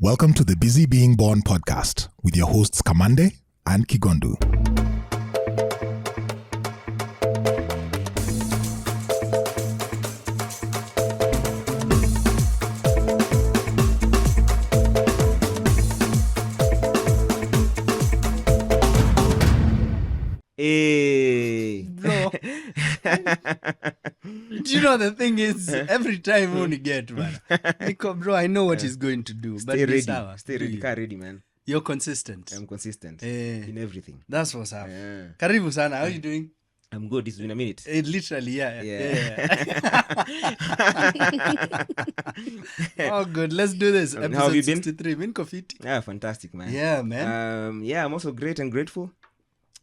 Welcome to the Busy Being Born podcast with your hosts Kamande and Kigondu. Hey. Bro. Do you know the thing is, every time when you get, man, Nico, bro, I know what he's going to do. Stay but ready. Sawa, Stay ready. Car ready, man. You're consistent. I'm consistent Eh. in everything. That's what's up. Yeah. Karibu sana, how are you doing? I'm good. It's been a minute. Literally, yeah. Yeah. Oh, good. Let's do this. Episode How have you been? 63. Minko fiti. Yeah, fantastic, man. Yeah, man. Yeah, I'm also great and grateful.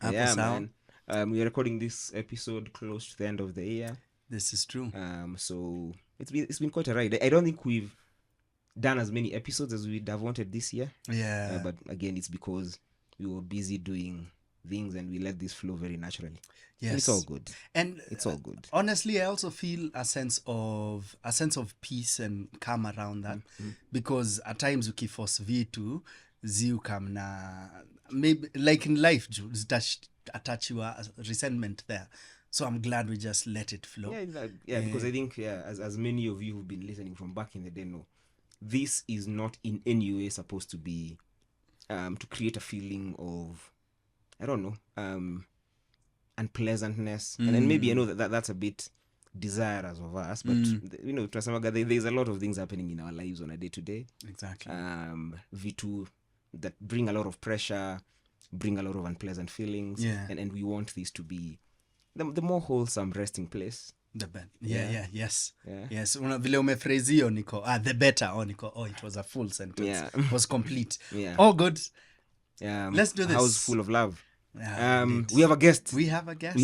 Hapo Yeah, sawa. man. We're recording this episode close to the end of the year. This is true. So it's been quite a ride. I don't think we've done as many episodes as we'd have wanted this year. Yeah. But again, it's because we were busy doing things and we let this flow very naturally. Yes. And it's all good. And It's all good. honestly, I also feel a sense of peace and calm around that, because at times ukiforce vitu ziukam na maybe like in life attach your resentment there. So I'm glad we just let it flow. Yeah, because I think as many of you who've been listening from back in the day know, this is not in any way supposed to be to create a feeling of, I don't know, unpleasantness. And then maybe I know that's a bit desirous of us, but you know, there's a lot of things happening in our lives on a day-to-day. Exactly. V2 that bring a lot of pressure, bring a lot of unpleasant feelings. Yeah. And we want this to be the more wholesome resting place. The better. Yes. Yeah. Yes. Vile umephrase hiyo niko, the better. It was a full sentence. Yeah. It was complete. Yeah. All good. Let's do this. House full of love. Yeah, indeed. We have a guest. We have a guest.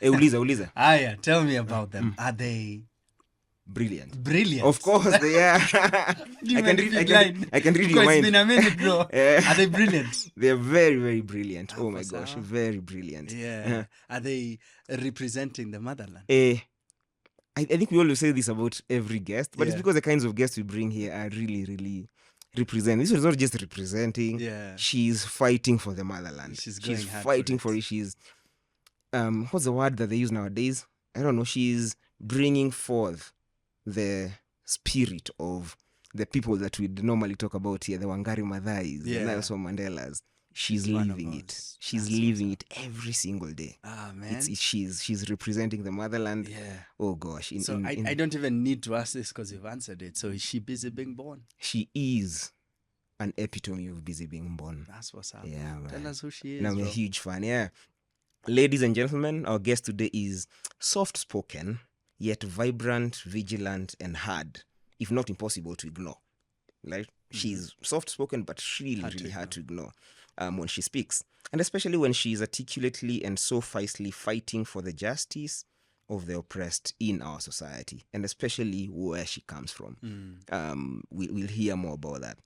Uliza. Aya, tell me about them. Are they Brilliant. brilliant? Of course they are. I can read your It's mind. been a minute, bro. Yeah. Are they brilliant? They're very, very brilliant. Oh my Sawa. gosh, very brilliant. Yeah. Are they representing the motherland? I think we always say this about every guest, but it's Yeah. because the kinds of guests we bring here are really, really represent. This is not just representing. Yeah. She's fighting for the motherland. She's going hard for fighting it. for it. She's what's the word that they use nowadays? I don't know. She's bringing forth the spirit of the people that we'd normally talk about here, the Wangari Maathais, the Yeah. Nelson Mandelas. She's one of living it. us. She's That's living it every single day. Man. She's representing the motherland. Yeah. Oh gosh. I don't even need to ask this because you've answered it. So is she busy being born? She is an epitome of busy being born. That's what's up. Yeah, man. Tell us who she is. And I'm a bro. huge fan. Yeah. Ladies and gentlemen, our guest today is soft-spoken, yet vibrant, vigilant, and hard, if not impossible to ignore. Like, she's soft-spoken, but really hard to ignore when she speaks. And especially when she is articulately and so fiercely fighting for the justice of the oppressed in our society, and especially where she comes from. We'll hear more about that.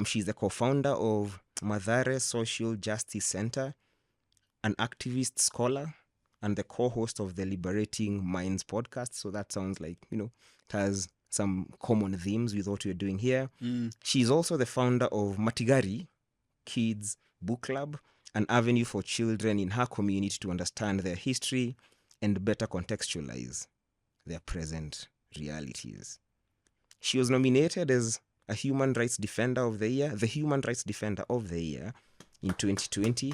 She's the co-founder of Mathare Social Justice Center, an activist scholar, and the co-host of the Liberating Minds podcast. So that sounds like, you know, it has some common themes with what we're doing here. She's also the founder of Matigari Kids Book Club, an avenue for children in her community to understand their history and better contextualize their present realities. She was nominated as a Human Rights Defender of the Year, the Human Rights Defender of the Year in 2020.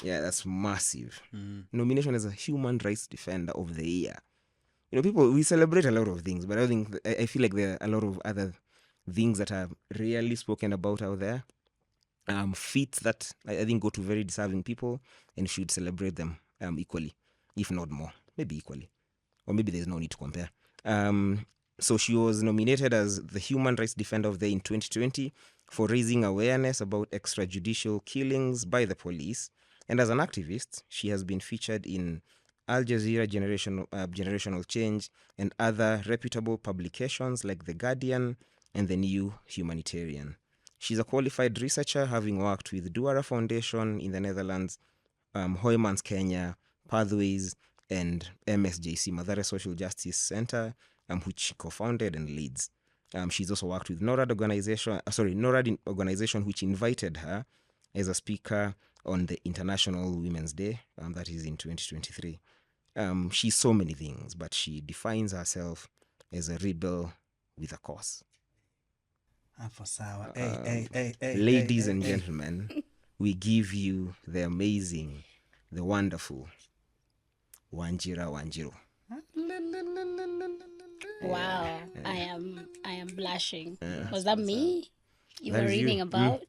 Yeah, that's massive. Nomination as a Human Rights Defender of the Year. You know, people, we celebrate a lot of things, but I feel like there are a lot of other things that are rarely spoken about out there. Feats that I think go to very deserving people and should celebrate them equally, if not more, maybe equally, or maybe there's no need to compare. So she was nominated as the Human Rights Defender of the Year in 2020 for raising awareness about extrajudicial killings by the police. And as an activist, she has been featured in Al Jazeera Generational Change and other reputable publications like The Guardian and The New Humanitarian. She's a qualified researcher, having worked with Duara Foundation in the Netherlands, Hoymans Kenya, Pathways, and MSJC, Mathare Social Justice Center, which she co-founded and leads. She's also worked with NORAD organization, which invited her as a speaker on the International Women's Day, that is in 2023. She's so many things, but she defines herself as a rebel with a cause. Hapo sawa. Ladies and gentlemen, we give you the amazing, the wonderful Wanjira Wanjiru. Wow, I am blushing. Was that me you That were is you. reading about?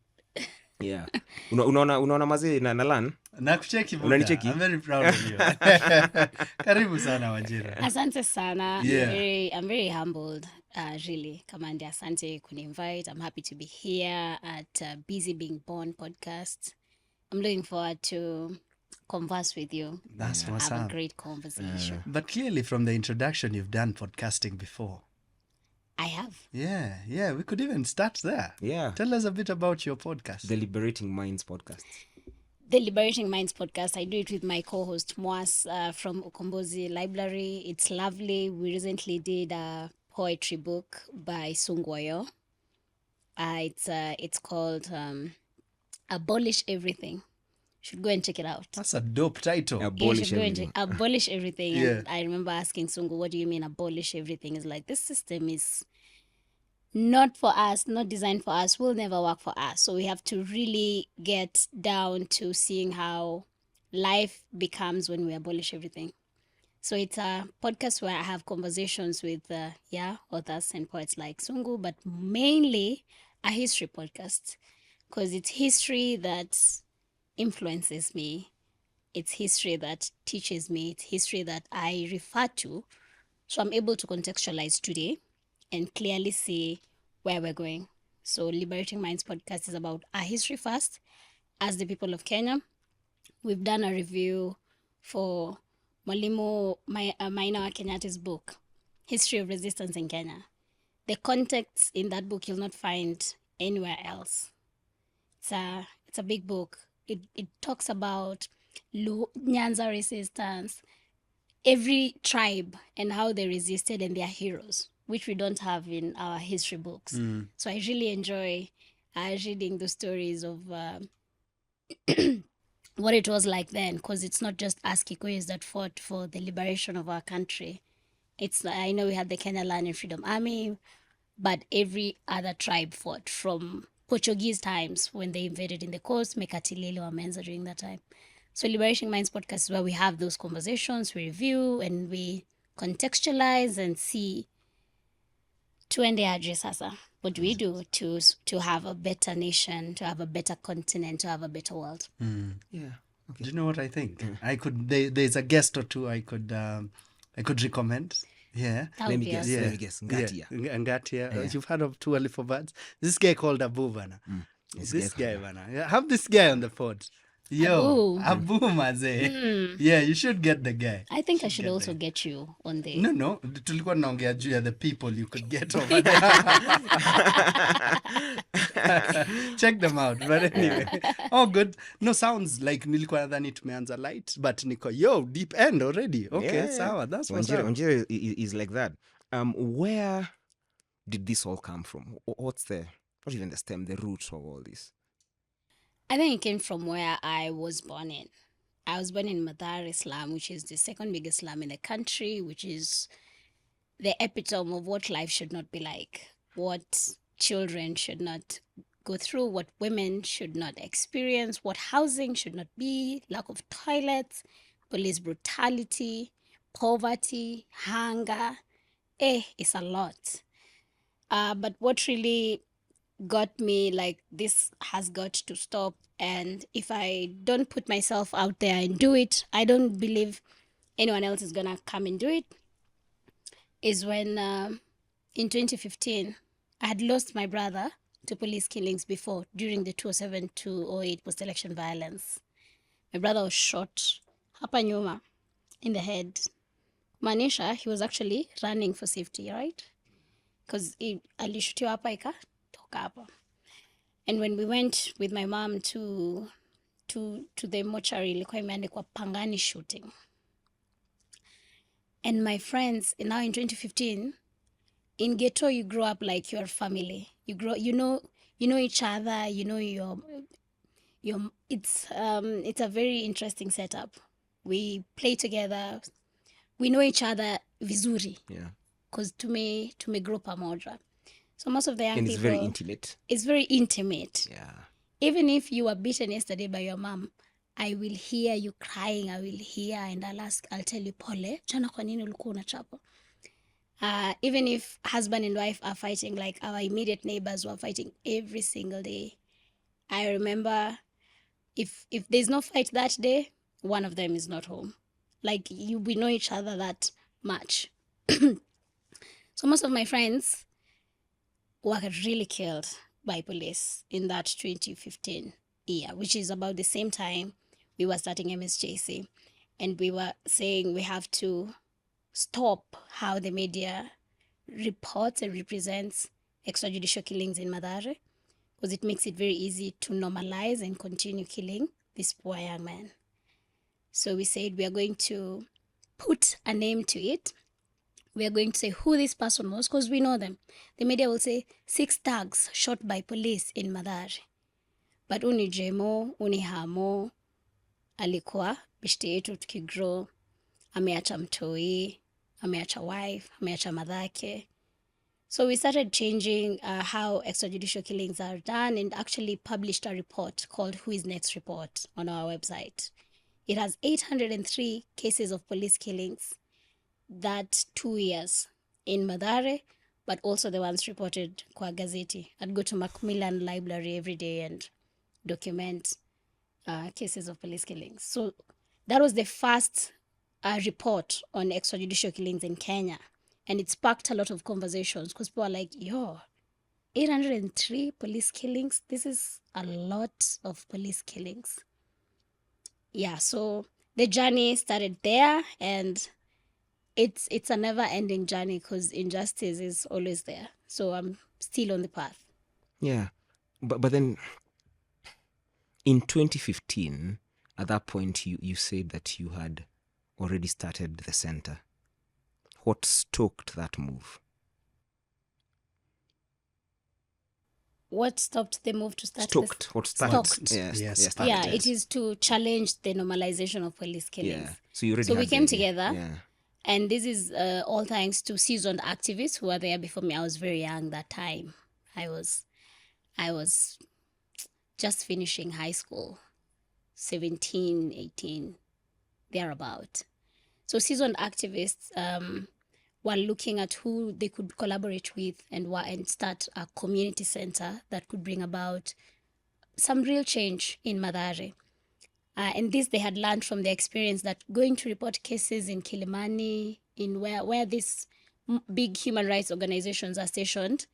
Yeah. Unaona mazee na lan? Nakucheki buda. Unanicheki? I'm very proud of you. Karibu sana Wanjira. Asante sana. Yeah. I'm very humbled, really. Kamande, asante kuni-invite. I'm happy to be here at Busy Being Born podcast. I'm looking forward to converse with you. That's what's Have a up. great conversation. But clearly from the introduction, you've done podcasting before. I have. Yeah. We could even start there. Yeah. Tell us a bit about your podcast. The Liberating Minds podcast. The Liberating Minds podcast, I do it with my co-host Mwas from Ukombozi Library. It's lovely. We recently did a poetry book by Sungwayo. It's called Abolish Everything. Should go and check it out. That's a dope title. Abolish You should go and everything. check Abolish Everything. Yeah. And I remember asking Sungu, what do you mean abolish everything? It's like, this system is not for us, not designed for us, will never work for us. So we have to really get down to seeing how life becomes when we abolish everything. So it's a podcast where I have conversations with authors and poets like Sungu, but mainly a history podcast, because it's history that influences me. It's history that teaches me. It's history that I refer to. So I'm able to contextualize today and clearly see where we're going. So Liberating Minds podcast is about our history first as the people of Kenya. We've done a review for Mwalimu Maina wa Kenyatta's book, History of Resistance in Kenya. The context in that book you'll not find anywhere else. It's a big book. It talks about Nyanza resistance, every tribe and how they resisted and their heroes, which we don't have in our history books. So I really enjoy reading the stories of what it was like then, because it's not just us Kikuyus that fought for the liberation of our country. I know we had the Kenya Land and Freedom Army, but every other tribe fought from Portuguese times when they invaded in the coast, Mekatilili Wamenza during that time. So Liberating Minds podcast is where we have those conversations, we review and we contextualize and see tuende aje sasa. What do we do to have a better nation, to have a better continent, to have a better world? Yeah. Okay. Do you know what I think? There's a guest or two I could recommend. Yeah. That Let would me be guess. awesome. Let me guess. Ngatia. Yeah. Ngatia. Yeah. You've heard of Too Early for Birds? This guy called Abu Bana. This guy, guy. Bana. Yeah, have this guy on the pod. Yo, Abu Maze. Yeah, you should get the guy. I think I should also get you on the... No. Tulikuwa naongea juu ya the people you could get over there. Check them out. But anyway. Oh, good. No, sounds like nilikuwa nadhani tumeanza light, but niko, deep end already. Okay, Yeah. sawa. That's what's up. Wanjira is like that. Where did this all come from? What's not even the stem, the root of all this? I think it came from where I was born in. I was born in Madar Slum, which is the second biggest slum in the country, which is the epitome of what life should not be like, what children should not go through, what women should not experience, what housing should not be, lack of toilets, police brutality, poverty, hunger. It's a lot. But what really got me like, this has got to stop, and if I don't put myself out there and do it, I don't believe anyone else is gonna come and do it, is when in 2015 I had lost my brother to police killings before, during the 2007-2008 post-election violence. My brother was shot hapa nyuma in the head. Manisha, he was actually running for safety, right? Because alishutiwa hapa ikatoka hapa. And when we went with my mom to the mortuary, ilikuwa imeandikwa Pangani shooting. And my friends, now in 2015, in ghetto, you grow up like your family. You know each other. You know your. It's a very interesting setup. We play together. We know each other vizuri. Yeah. Because tumegrow pamoja. So most of the young And people, it's very intimate. It's very intimate. Yeah. Even if you were beaten yesterday by your mom, I will hear you crying. I will hear and I'll tell you, pole, jana kwa nini ulikuwa unachapa? Even if husband and wife are fighting, like our immediate neighbors were fighting every single day. I remember if there's no fight that day, one of them is not home. Like we know each other that much. So most of my friends were really killed by police in that 2015 year, which is about the same time we were starting MSJC. And we were saying we have to stop how the media reports and represents extrajudicial killings in Mathare, because it makes it very easy to normalize and continue killing these poor young men. So we said we are going to put a name to it. We are going to say who this person was, because we know them. The media will say 6 thugs shot by police in Mathare. But uni Jemo, uni Hamo, alikuwa bishte yetu tukigrow, ameacha mtoi, ameacha wife, ameacha madhake. So we started changing how extrajudicial killings are done, and actually published a report called Who is Next Report on our website. It has 803 cases of police killings that 2 years in Mathare, but also the ones reported kwa gazeti. I'd go to Macmillan Library every day and document cases of police killings. So that was the first report on extrajudicial killings in Kenya. And it sparked a lot of conversations because people are like, 803 police killings? This is a lot of police killings. Yeah, so the journey started there, and it's a never-ending journey because injustice is always there. So I'm still on the path. Yeah. But then in 2015, at that point, you said that you had already started the center. What stoked that move? What stopped the move to start Stoked. What started? Stoked. Yeah, Yes. started, Yeah, yes. it is to challenge the normalization of police killings. Yeah. So you already So we had the came idea. together. Yeah. And this is all thanks to seasoned activists who were there before me. I was very young that time. I was just finishing high school, 17, 18, thereabout. So seasoned activists were looking at who they could collaborate with and start a community center that could bring about some real change in Mathare. And this they had learned from the experience that going to report cases in Kilimani, in where these big human rights organizations are stationed,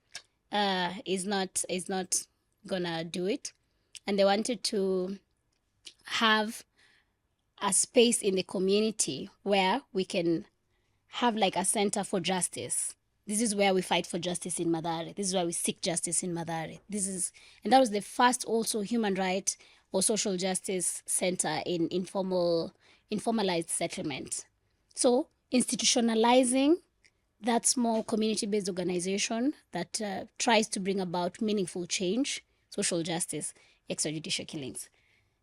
is not gonna do it. And they wanted to have a space in the community where we can have like a center for justice. This is where we fight for justice in Mathare. This is where we seek justice in Mathare. And that was the first also human right or social justice center in informalized settlement. So institutionalizing that small community-based organization that tries to bring about meaningful change, social justice, extrajudicial killings.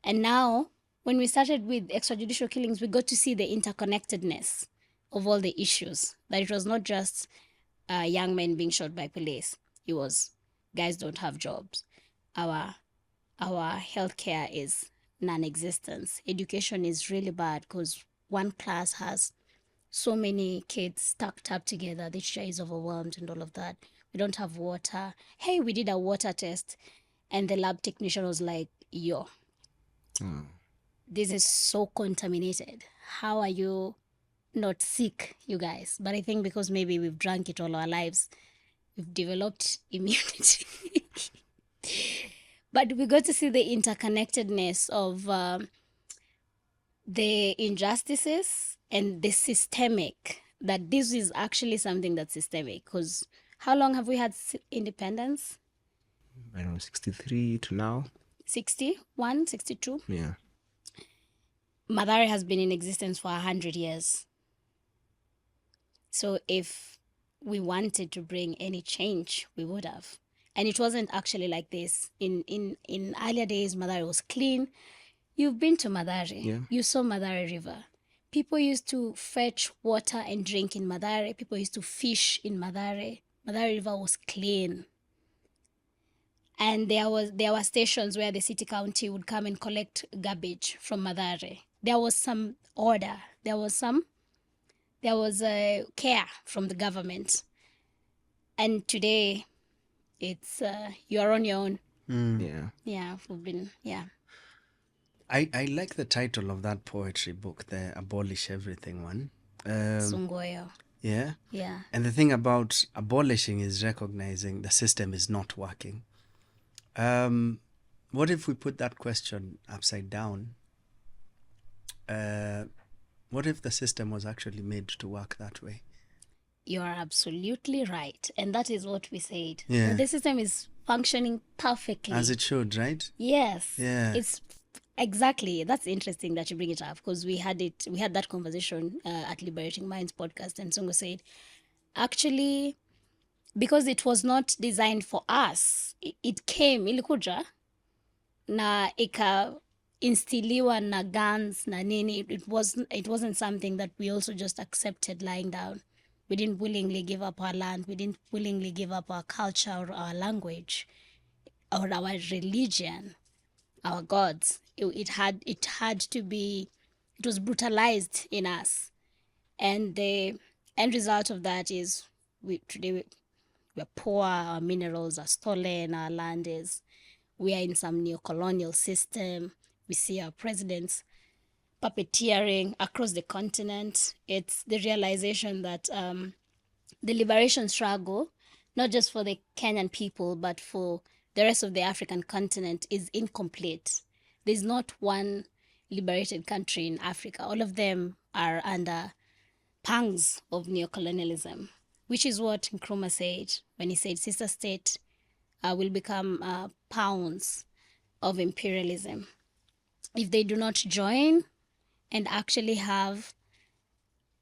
And now, when we started with extrajudicial killings, we got to see the interconnectedness of all the issues. That it was not just young men being shot by police. It was guys don't have jobs. Our healthcare is non-existent. Education is really bad because one class has so many kids stacked up together. The teacher is overwhelmed and all of that. We don't have water. Hey, we did a water test, and the lab technician was like, this is so contaminated. How are you not sick, you guys? But I think because maybe we've drank it all our lives, we've developed immunity. But we got to see the interconnectedness of the injustices and the systemic, that this is actually something that's systemic. Because how long have we had independence? I don't know, 63 to now? 61, 62? Yeah. Mathare has been in existence for 100 years. So if we wanted to bring any change, we would have. And it wasn't actually like this. In earlier days, Madare was clean. You've been to Madare. Yeah. You saw Madare River. People used to fetch water and drink in Madare. People used to fish in Madare. Madare River was clean. And there were stations where the city county would come and collect garbage from Madare. There was some order. There was a care from the government. And today, it's you are on your own. Yeah. Yeah, we've been, yeah. I like the title of that poetry book, the Abolish Everything one. Sungoyo. Yeah. Yeah. And the thing about abolishing is recognizing the system is not working. What if we put that question upside down? What if the system was actually made to work that way? You are absolutely right. And that is what we said. Yeah. The system is functioning perfectly. As it should, right? Yes. Yeah. It's exactly. That's interesting that you bring it up, because we had that conversation at Liberating Minds podcast, and Songo said, actually, because it was not designed for us, it came ilikuja na ika instiliwa na guns na nini. It wasn't something that we also just accepted lying down. We didn't willingly give up our land. We didn't willingly give up our culture or our language or our religion, our gods. It had to be, it was brutalized in us. And the end result of that is today we're poor, our minerals are stolen, our land is, we are in some neo-colonial system. We see our presidents puppeteering across the continent. It's the realization that the liberation struggle, not just for the Kenyan people, but for the rest of the African continent, is incomplete. There's not one liberated country in Africa. All of them are under pangs of neocolonialism, which is what Nkrumah said when he said sister state will become pounds of imperialism if they do not join and actually have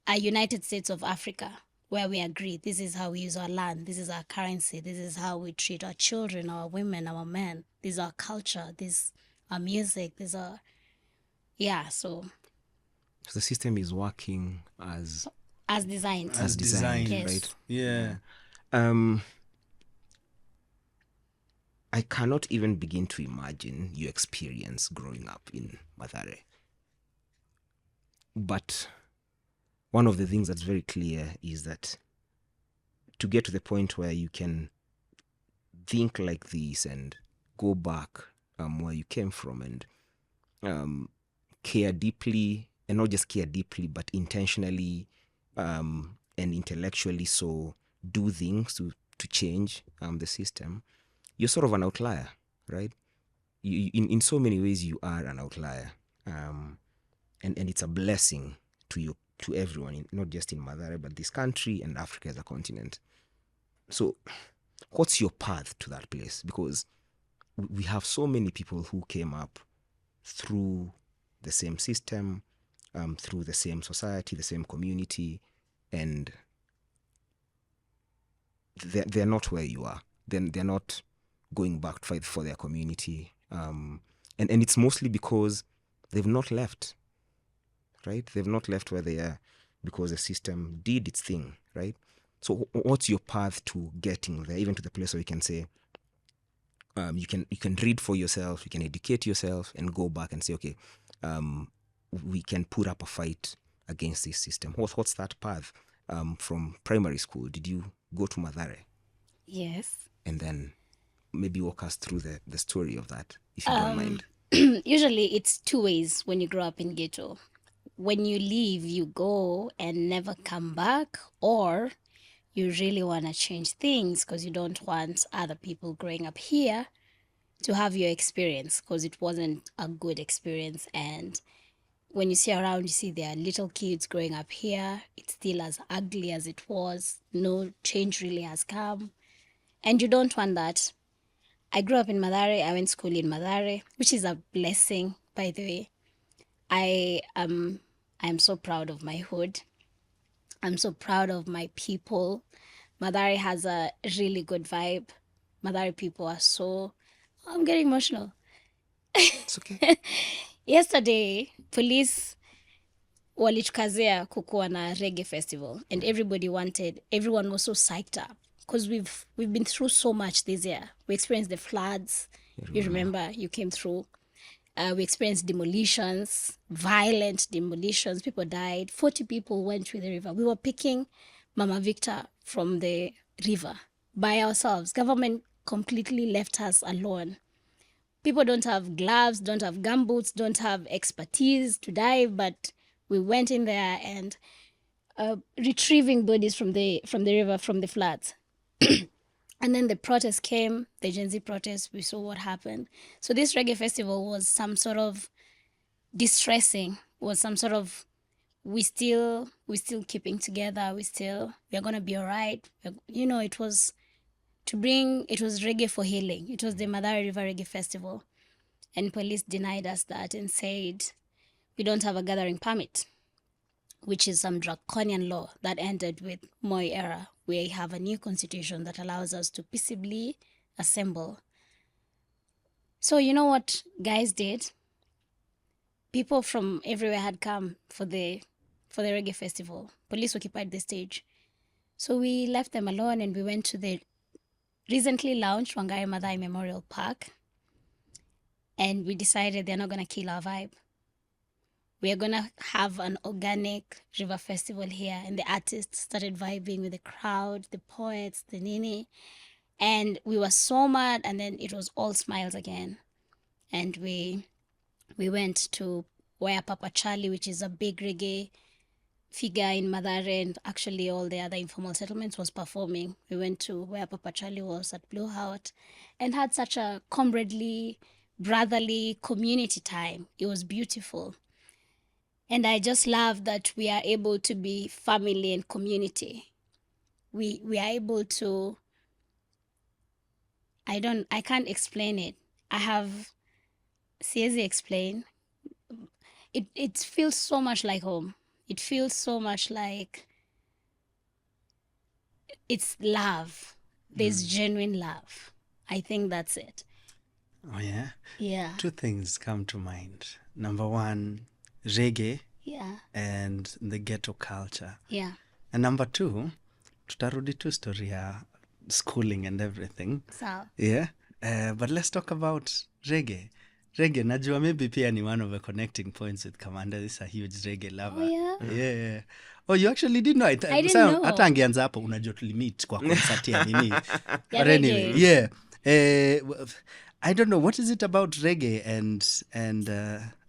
a United States of Africa where we agree this is how we use our land, this is our currency, this is how we treat our children, our women, our men, this is our culture, this is our music, this is our... Yeah, so The system is working as designed. As designed, Yes. right? Yeah. I cannot even begin to imagine your experience growing up in Mathare. But one of the things that's very clear is that to get to the point where you can think like this and go back where you came from and care deeply, and not just care deeply, but intentionally and intellectually so do things to change the system, you're sort of an outlier, right? In so many ways, you are an outlier. And it's a blessing to everyone, not just in Mathare, but this country and Africa as a continent. So what's your path to that place? Because we have so many people who came up through the same system, through the same society, the same community, and they're not where you are. Then they're not going back to fight for their community. And it's mostly because they've not left, right? They've not left where they are because the system did its thing, right? So what's your path to getting there, even to the place where you can say, you can read for yourself, you can educate yourself, and go back and say, okay, we can put up a fight against this system. What's that path? From primary school, did you go to Mathare? Yes. And then maybe walk us through the story of that, if you don't mind. Usually it's two ways when you grow up in ghetto. When you leave, you go and never come back, or you really want to change things because you don't want other people growing up here to have your experience, because it wasn't a good experience. And when you see around, you see there are little kids growing up here. It's still as ugly as it was. No change really has come. And you don't want that. I grew up in Mathare. I went to school in Mathare, which is a blessing, by the way. I'm so proud of my hood. I'm so proud of my people, Madari has a really good vibe. Madari people are so... I'm getting emotional. It's okay. Yesterday, police walitukazia kukuwa na reggae festival, and everyone was so psyched up because we've been through so much this year. We experienced the floods. You remember, you came through. We experienced demolitions, violent demolitions. People died. 40 people went to the river. We were picking Mama Victor from the river by ourselves. Government completely left us alone. People don't have gloves, don't have gumboots, don't have expertise to dive, but we went in there and retrieving bodies from the river, from the floods. And then the protest came, the Gen Z protest, we saw what happened. So this reggae festival was some sort of distressing, was some sort of, we still keeping together, we're gonna be all right. You know, it was reggae for healing. It was the Madara River Reggae Festival. And police denied us that and said, we don't have a gathering permit, which is some draconian law that ended with Moi era. We have a new constitution that allows us to peaceably assemble. So you know what guys did? People from everywhere had come for the reggae festival. Police occupied the stage. So we left them alone and we went to the recently launched Wangari Maathai Memorial Park. And we decided they're not going to kill our vibe. We are going to have an organic river festival here. And the artists started vibing with the crowd, the poets, the nini. And we were so mad. And then it was all smiles again. And we went to where Papa Charlie, which is a big reggae figure in Mathare, and actually all the other informal settlements, was performing. We went to where Papa Charlie was at Blue Heart and had such a comradely, brotherly community time. It was beautiful. And I just love that we are able to be family and community. We are able to, I can't explain it. Siezi explain. It feels so much like home. It feels so much like it's love. There's genuine love. I think that's it. Oh, yeah? Yeah. Two things come to mind. Number one, reggae. Yeah. And the ghetto culture. Yeah. And number two, tutarudi tu story ya schooling and everything. So. Yeah. But let's talk about reggae. Reggae, najua maybe pia ni one of the connecting points with Kamande. This is a huge reggae lover. Oh, yeah? Yeah. Oh, you actually didn't know? I didn't know. Hata angeanza hapo, unajua tulimit kwa concert ya nini. But reggae. anyway, yeah. I don't know, what is it about reggae and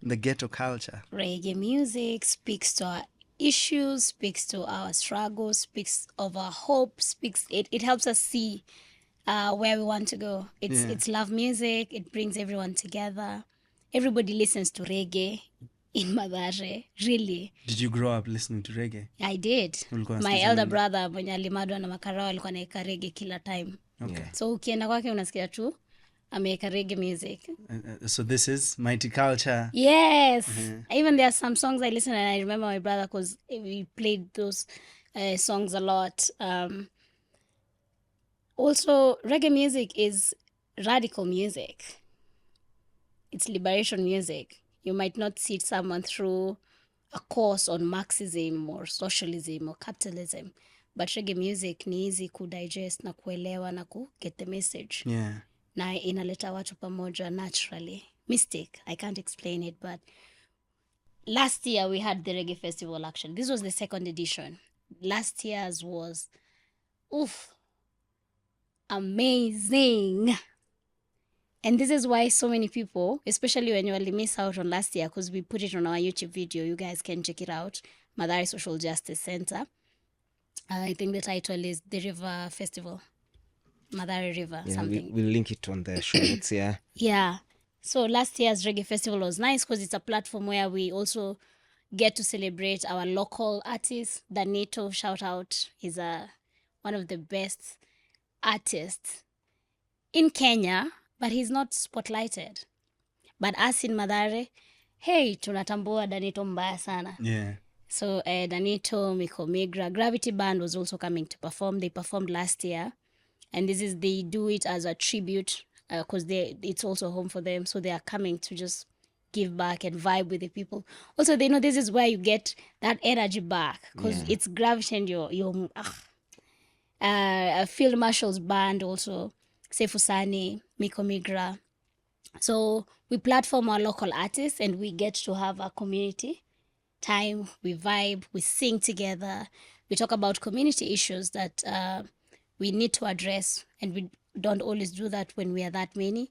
the ghetto culture? Reggae music speaks to our issues, speaks to our struggles, speaks of our hope, it helps us see where we want to go. It's love music. It brings everyone together. Everybody listens to reggae in Mathare, really. Did you grow up listening to reggae? I did. My elder brother mwenye alimadwa na makarao alikuwa anaeka reggae kila time. Okay. So ukienda kwake unasikia tu ameweka reggae music. So this is Mighty Culture. Yes. Even there are some songs I listen and I remember my brother because we played those songs a lot. Also, reggae music is radical music. It's liberation music. You might not see someone through a course on Marxism or socialism or capitalism, but reggae music ni easy kudigest na kuelewa na get the message. Yeah. Na inaleta watu pamoja naturally. Mystic, I can't explain it, but last year we had the reggae festival actually. This was the second edition. Last year's was, amazing. And this is why so many people, especially when you only miss out on last year, because we put it on our YouTube video, you guys can check it out, Mathare Social Justice Center. I think the title is The River Festival. Mathare River, something. We'll link it on the show notes, yeah. Yeah. So last year's reggae festival was nice because it's a platform where we also get to celebrate our local artists. Danito, shout out, is one of the best artists in Kenya, but he's not spotlighted. But us in Mathare, hey, tunatambua Danito mbaya sana. Yeah. So Danito, Miko Migra, Gravity Band was also coming to perform. They performed last year, and they do it as a tribute because it's also home for them. So they are coming to just give back and vibe with the people. Also, they know this is where you get that energy back because Yeah. it's Gravity and your Field Marshal's band also, Sefusani, Miko Migra. So we platform our local artists and we get to have a community time. We vibe, we sing together, we talk about community issues that we need to address, and we don't always do that when we are that many.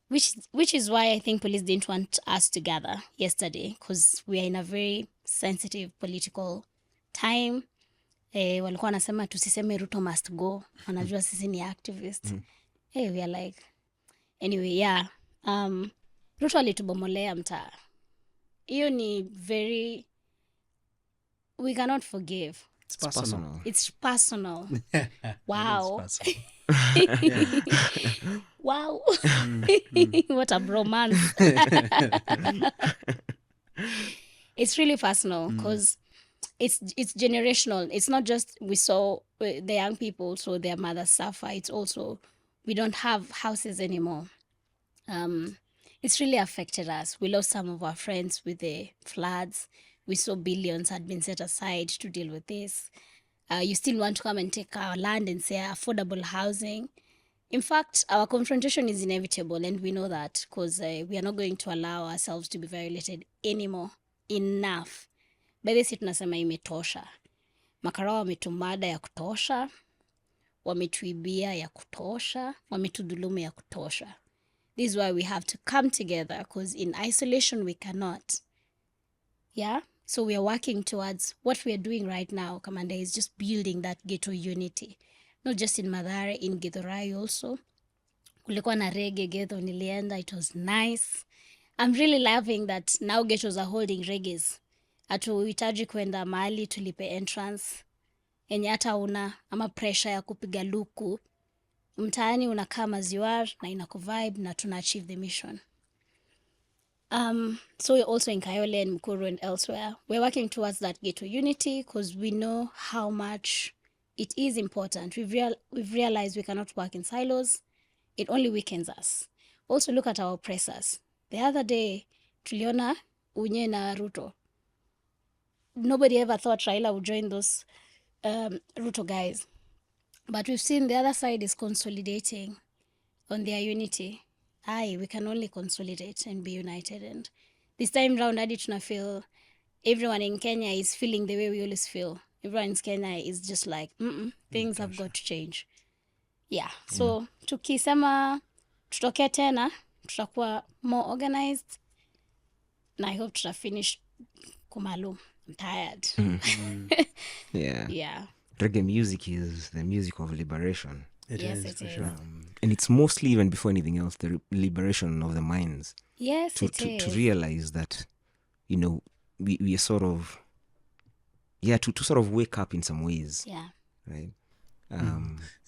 Which is why I think police didn't want us to gather yesterday, because we are in a very sensitive political time. Walikuwa wanasema tusiseme Ruto must go, wanajua sisi ni activist. We are like, anyway, yeah. Ruto alitubomolea mtaa. Hiyo ni very, we cannot forgive. It's personal. It's personal. Wow. It's personal. Wow. What a bromance. It's really personal because it's generational. It's not just we saw the young people, so their mothers suffer. It's also we don't have houses anymore. It's really affected us. We lost some of our friends with the floods. We saw billions had been set aside to deal with this. You still want to come and take our land and say affordable housing. In fact, our confrontation is inevitable, and we know that because we are not going to allow ourselves to be violated anymore. Enough. By this, tunasema imetosha. Makarao wametumada ya kutosha, wametuibia ya kutosha, wametudhulumu ya kutosha. This is why we have to come together, because in isolation we cannot. Yeah? So we are working towards what we are doing right now, Kamande, is just building that ghetto unity. Not just in Mathare, in Githurai also. Kulikuwa na reggae ghetto nilienda, it was nice. I'm really loving that now ghettos are holding reggaes. Hatuhitaji kwenda mahali tulipe entrance. Yenye hata una ama pressure ya kupiga luku. Mtaani unakaa maziwar na inakuvibe na tuna achieve the mission. So we're also in Kayole and Mukuru and elsewhere. We're working towards that ghetto unity because we know how much it is important. We've realized we cannot work in silos. It only weakens us. Also look at our oppressors. The other day, tuliona Unye na Ruto. Nobody ever thought Raila would join those Ruto guys. But we've seen the other side is consolidating on their unity. We can only consolidate and be united. And this time round, hadi tuna feel everyone in Kenya is feeling the way we always feel. Everyone in Kenya is just like, things have got to change. Yeah. So tukisema tutokea tena, tutakuwa more organized. And I hope tutafinish kumalu. I'm tired. Yeah. Yeah. Reggae music is the music of liberation. It Yes, is, it for is. sure. And it's mostly, even before anything else, the liberation of the minds. Yes, To is. realize that, we are sort of, to sort of wake up in some ways, Yeah. right?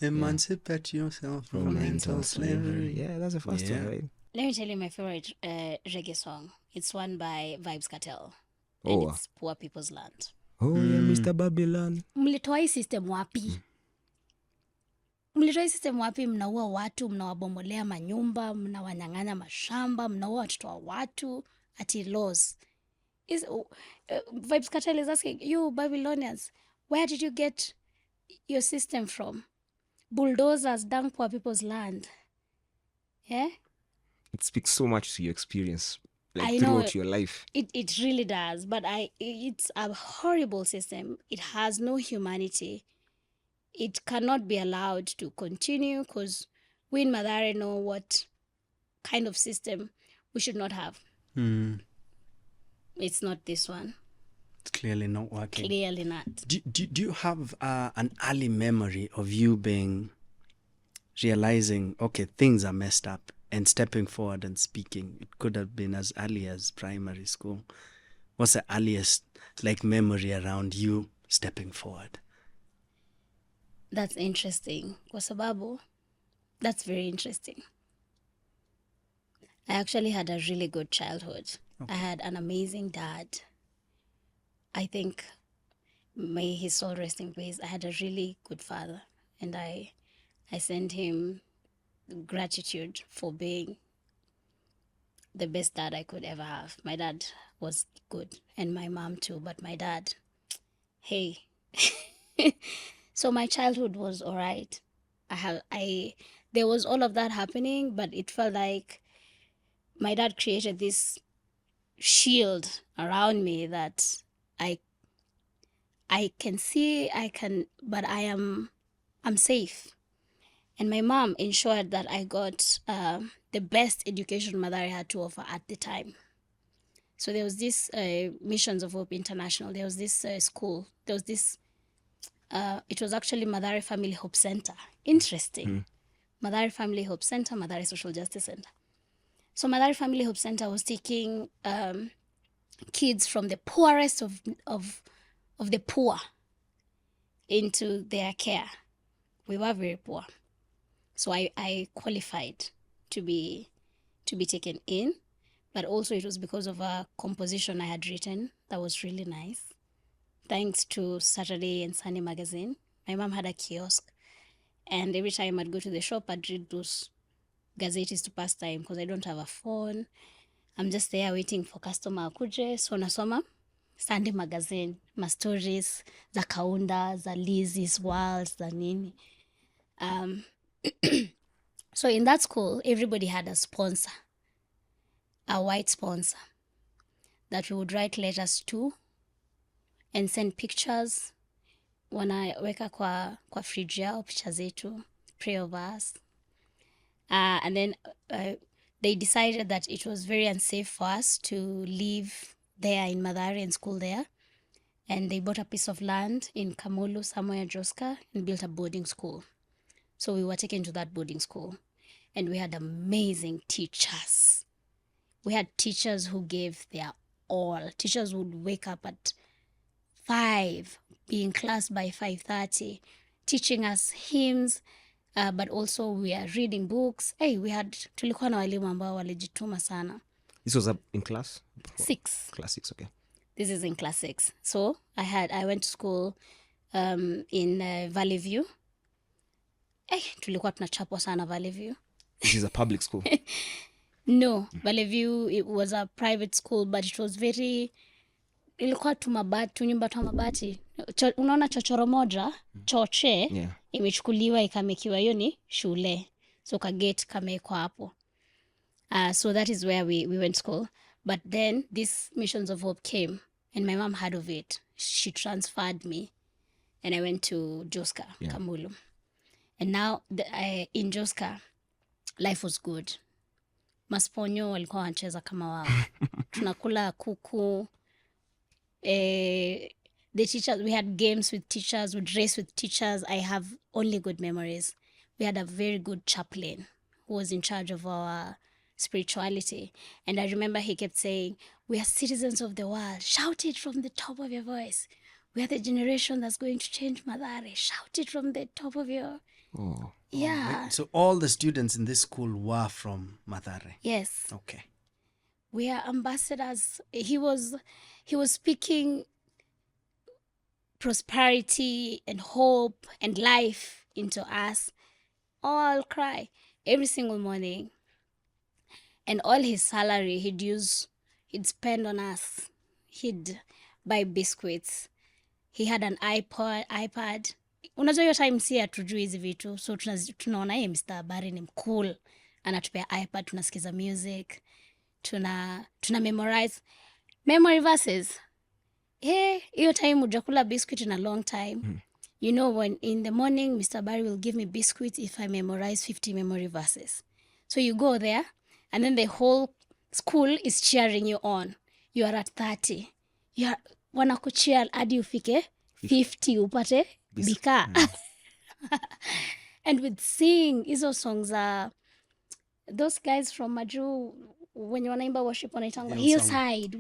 Emancipate yourself from mental slavery. Yeah, that's the first one, right? Let me tell you my favorite reggae song. It's one by Vibes Cartel. Oh. And it's Poor People's Land. Oh, yeah, Mr. Babylon. Mlitoa hii system wapi? Mlitoa hii system wapi? Mnaua watu, mnawabomolea manyumba, mnawanyang'anya mashamba, mnaua watoto wa watu, ati laws. Vibes Cartel is asking, you Babylonians, where did you get your system from? Bulldozers dunk poor people's land. Yeah? It speaks so much to your experience, I know. throughout your life. It really does, but it's a horrible system. It has no humanity. It cannot be allowed to continue because we in Mathare know what kind of system we should not have. It's not this one. It's clearly not working. Clearly not. Do you have an early memory of you realizing, okay, things are messed up, and stepping forward and speaking? It could have been as early as primary school. What's the earliest memory around you stepping forward? That's interesting. Kwa sababu, that's very interesting. I actually had a really good childhood. Okay. I had an amazing dad. I think, may his soul rest in peace, I had a really good father, and I send him gratitude for being the best dad I could ever have. My dad was good, and my mom too, but my dad, hey. So my childhood was all right. There was all of that happening, but it felt like my dad created this shield around me that I can see, but I'm safe. And my mom ensured that I got the best education Madari had to offer at the time. So there was this Missions of Hope International. There was this school. There was this, it was actually Madari Family Hope Center. Interesting. Madari Family Hope Center, Madari Social Justice Center. So Madari Family Hope Center was taking kids from the poorest of the poor into their care. We were very poor. So I qualified to be taken in, but also it was because of a composition I had written that was really nice. Thanks to Saturday and Sunday magazine. My mom had a kiosk, and every time I'd go to the shop, I'd read those gazetes to pass time because I don't have a phone. I'm just there waiting for customer akuje, so nasoma Sunday magazine, ma stories za Kaunda, za Lizzie's World, za nini. So in that school, everybody had a sponsor, a white sponsor, that we would write letters to and send pictures. Wanaweka kwa fridge yao picha zetu, pray of us. And then they decided that it was very unsafe for us to live there in Mathare and school there. And they bought a piece of land in Kamulu, somewhere Joska, and built a boarding school. So we were taken to that boarding school. And we had amazing teachers. We had teachers who gave their all. Teachers would wake up at 5, be in class by 5:30, teaching us hymns, but also we are reading books. Hey, tulikuwa na walimu ambao walijituma sana. This was in class? 6. Class 6, okay. This is in class 6. So I went to school in Valley View. Hey, tulikuwa tunachapwa sana Valley View. This is a public school? No, Valley View, it was a private school, but it was very, ilikuwa tunyumba tu mabati. Unaona chochoro moja, choche, Yeah. Imechukuliwa ikamekiwa, hiyo ni shule. So kagate kamekwa hapo. So that is where we went to school. But then this Missions of Hope came, and my mom heard of it. She transferred me, and I went to Joska, Kamulu. And now in Joska, life was good. Masponyo walikuwa wanacheza kama wao. Tunakula kuku. The teachers, we had games with teachers, we'd race with teachers. I have only good memories. We had a very good chaplain who was in charge of our spirituality. And I remember he kept saying, we are citizens of the world. Shout it from the top of your voice. We are the generation that's going to change Mathare. Shout it from the top of your... Oh. Yeah. Right. So all the students in this school were from Mathare? Yes. Okay. We are ambassadors. He was speaking prosperity and hope and life into us. All cry every single morning. And all his salary he'd spend on us. He'd buy biscuits. He had an iPad. Unajua hiyo time si hatujui hizi vitu, so tunaona yeye Mr. Habari ni mcool, anatupea iPad, tunasikiza music, tuna memorize memory verses. Hiyo time hujakula biscuit in a long time. You know, when in the morning Mr. Habari will give me biscuits if I memorize 50 memory verses. So you go there, and then the whole school is cheering you on. You are at 30. Wanakucheer hadi ufike 50 upate bika. And with sing hizo songs those guys from Maju, when you wanaimba worship wanaitanga Hillside,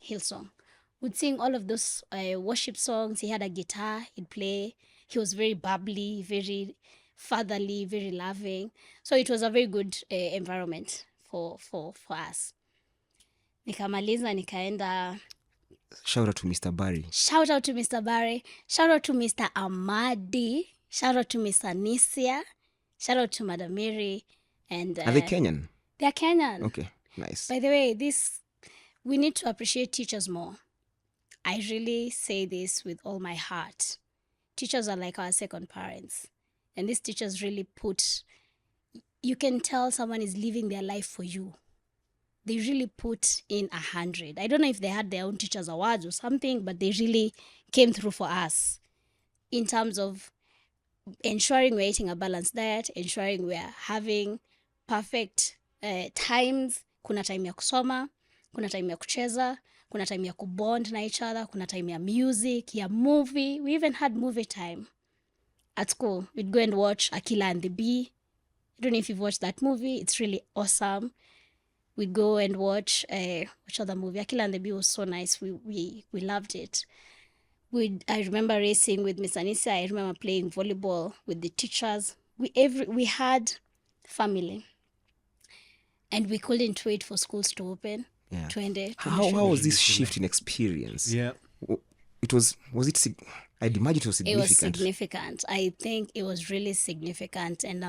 Hillsong would sing all of those worship songs. He had a guitar, he'd play. He was very bubbly, very fatherly, very loving. So it was a very good environment for us. Nikamaliza nikaenda Shout out to Mr. Barry. Shout out to Mr. Barry. Shout out to Mr. Amadi. Shout out to Mr. Nisia. Shout out to Madam Mary. And Are they Kenyan? they're Kenyan. Okay, nice. By the way, we need to appreciate teachers more. I really say this with all my heart. Teachers are like our second parents. And these teachers really you can tell someone is living their life for you. They really put in 100. I don't know if they had their own teachers' awards or something, but they really came through for us in terms of ensuring we're eating a balanced diet, ensuring we're having perfect times. Kuna time ya kusoma, kuna time ya kucheza, kuna time ya kubond na each other, kuna time ya music, ya movie. We even had movie time at school. We'd go and watch Akila and the Bee. I don't know if you've watched that movie. It's really awesome. We'd go and watch which other movie? Akila and the Bee was so nice. We loved it. I remember racing with Miss Anissa. I remember playing volleyball with the teachers. We had family, and we couldn't wait for schools to open. Yeah. How was this shift in experience? Yeah. I'd imagine it was significant. It was significant. I think it was really significant, and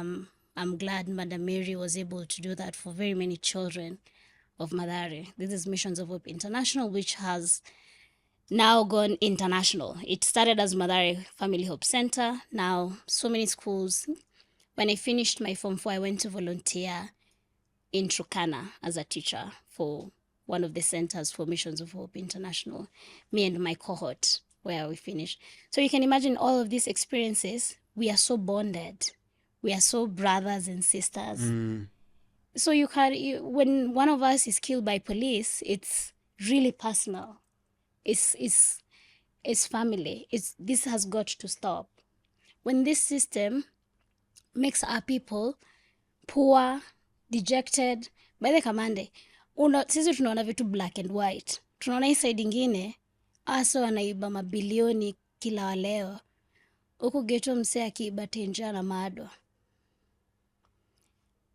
I'm glad Madam Mary was able to do that for very many children of Mathare. This is Missions of Hope International, which has now gone international. It started as Mathare Family Hope Center. Now, so many schools. When I finished my Form 4, I went to volunteer in Turkana as a teacher for one of the centers for Missions of Hope International. Me and my cohort, where we finished. So you can imagine all of these experiences. We are so bonded. We are so brothers and sisters. So when one of us is killed by police, it's really personal. It's family. This has got to stop. When this system makes our people poor, dejected, by the Kamande, sisi tunaona vitu black and white. Tunaona hii side ingine, aso wanaiba mabilioni kila waleo. Huku ghetto msee akiiba tenja na madwa.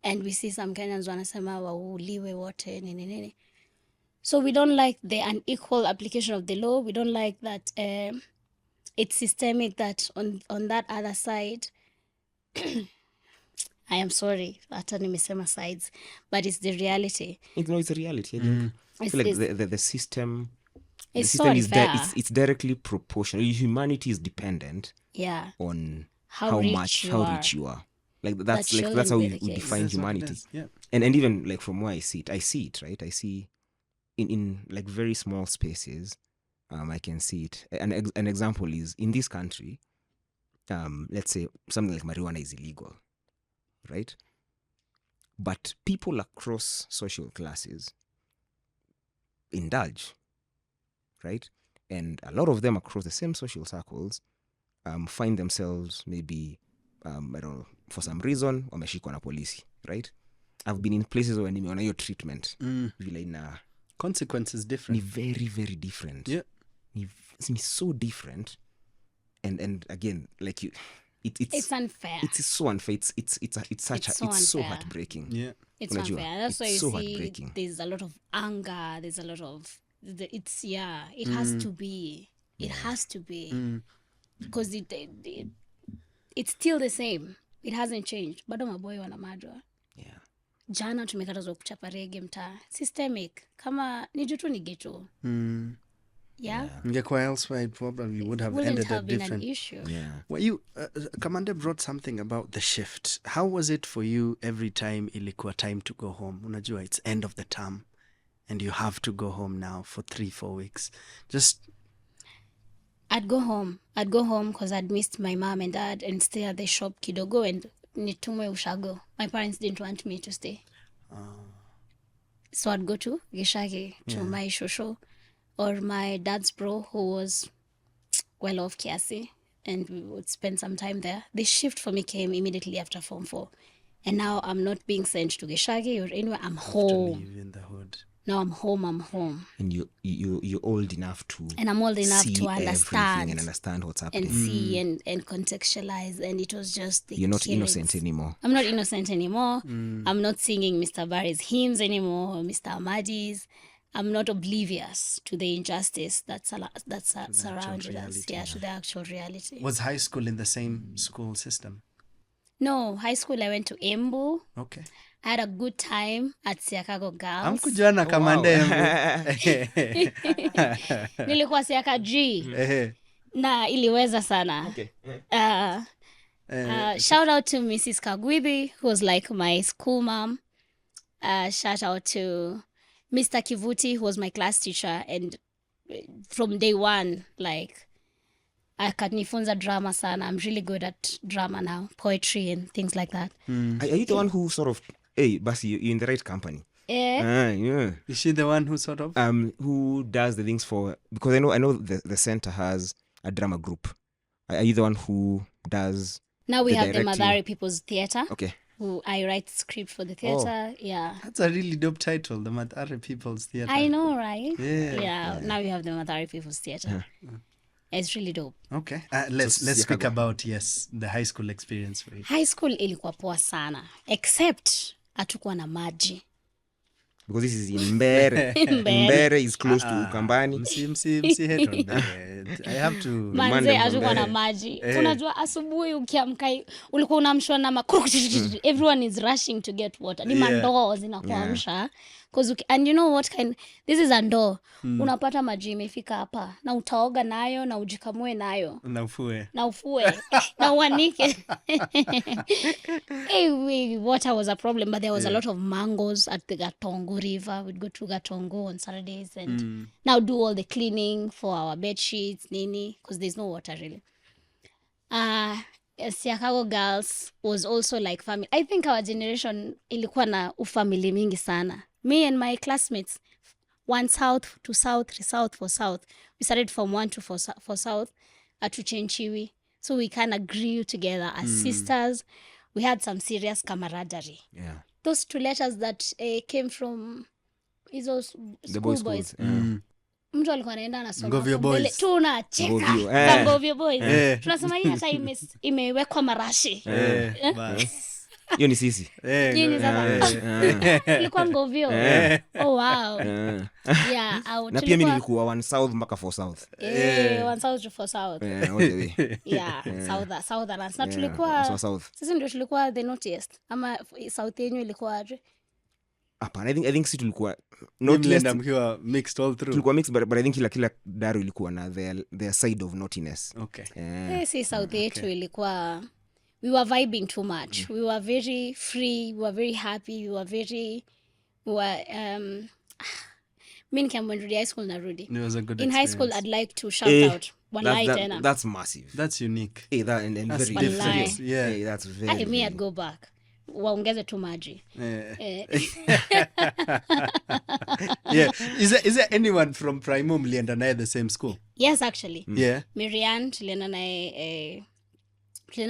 And we see some Kenyans wanasema wauliwe wote nini. So we don't like the unequal application of the law. We don't like that it's systemic, that on that other side. I am sorry, hata nimesema sides, but it's the reality. It's a reality. I feel like the system... It's the so system unfair. it's directly proportional. Humanity is dependent on how rich you are. Like that's how we define humanity. Yeah. And even like from where I see it, right? I see in like very small spaces, I can see it. An example is in this country, let's say something like marijuana is illegal, right? But people across social classes indulge, right? And a lot of them across the same social circles find themselves maybe, I don't know, for some reason, wameshikwa na polisi, right? I've been in places where nimeona hiyo treatment. Vile ina... Consequences different. Ni very, very different. Yeah. Ni so different. And again, like you... It's unfair. It's so unfair. It's so heartbreaking. Yeah. It's unfair. That's why you so see heartbreaking. There's a lot of anger. There's a lot of... It has to be. It has to be. Because it's still the same. It hasn't changed. Bado maboy wanamadwa. Yeah. Jana tumekatazwa kuchapa rege mtaa. Systemic. Kama ni jutu ni ghetto. Yeah. Ingekuwa elsewhere, it probably would have Wouldn't ended have up been different. an issue. Yeah. Well, you, Kamande brought something about the shift. How was it for you every time ilikuwa time to go home? Unajua, it's end of the term and you have to go home now for 3-4 weeks. I'd go home because I'd missed my mom and dad and stay at the shop kidogo and nitumwe ushago. My parents didn't want me to stay. So I'd go to Gishagi to my shosho or my dad's bro who was well off kiasi, and we would spend some time there. The shift for me came immediately after Form 4. And now I'm not being sent to Gishagi or anywhere. I'm home. Live in the hood. Now I'm home. And you're old enough to... And I'm old enough to understand. And understand what's happening. And see and contextualize. And it was just... You're not innocent anymore. I'm not innocent anymore. I'm not singing Mr. Barry's hymns anymore or Mr. Amadi's. I'm not oblivious to the injustice that's surrounded us. reality, Yeah, to the actual reality. Was high school in the same school system? No, high school I went to Embu. Okay. I had a good time at Siakago Girls. Amkujuana Kamande. Nilikuwa Siaka G. Na iliweza sana. Okay. Shout out to Mrs. Kagwibi, who was like my school mom. Shout out to Mr. Kivuti, who was my class teacher, and from day one, like, akanifunza drama sana. I'm really good at drama now, poetry and things like that. Are you the one who sort of, hey, Basi, you're in the right company? Yeah. Is she the one who sort of? Who does the things for, because I know the center has a drama group. Are you the one who does? Now we have directing? the Madari People's Theatre. Okay. Who I write script for the theatre. Yeah. That's a really dope title, the Madari People's Theatre. I know, right? Yeah. Now we have the Madari People's Theatre. It's really dope. Okay. Let's speak about, the high school experience for you. High school ilikuwa poa sana. Except hatukuwa na maji. Because this is in Mbere. Mbere is close to Ukambani. Msi head on that. I have to manze hatukuwa na maji. Unajua asubuhi ukiamka ulikuwa unamshwa na everyone is rushing to get water. Ni mandoo zinakuamsha. And you know what this is a ndoo. Unapata maji imefika hapa na utaoga nayo na ujikamue nayo. Na ufue. Na uanike. Water was a problem, but there was a lot of mangoes at the Gatongo River. We'd go to Gatongo on Saturdays and now do all the cleaning for our bed sheets, nini, because there's no water really. Siakago Girls was also like family. I think our generation ilikuwa na ufamily mingi sana. Me and my classmates, one south to south, south for south. We started from 1 to 4 south at Uchenchiwi. So we kind of grew together as sisters. We had some serious camaraderie. Yeah. Those 2 letters that came from those The boys' schoolboys. schools. Mtu alikuwa anaenda anasoma Ngovio mbele. Boys. Tunacheka. Ngovio Boys. Tunasema hii hata imewekwa marashi. Hiyo ni sisi. Nini sasa? Ilikuwa Ngovio. Oh wow. Yeah, Na pia mimi nilikuwa 1 south mpaka 4 south. 1 south to 4 south. All the way. Yeah, southern. Na tulikuwa south. sisi ndio tulikuwa the naughtiest. Ama south yenyu ilikuwa aje? Hapana, I think si tulikuwa naughtiest. Mkiwa mixed all through. Tulikuwa mixed, but I think kila daru ilikuwa na their side of naughtiness. Okay. Si south yetu ilikuwa, we were vibing too much. We were very free, we were very happy, mimi nikiamwenrudi high school narudi. It was a good in experience. high school I'd like to shout out Wallahi tena. That's massive. That's unique. And That's very different. different. That's very me I'd go back. Waongeze tu maji. Is there anyone from Primo mlienda naye the same school? Yes, actually. Yeah. Miriam tulienda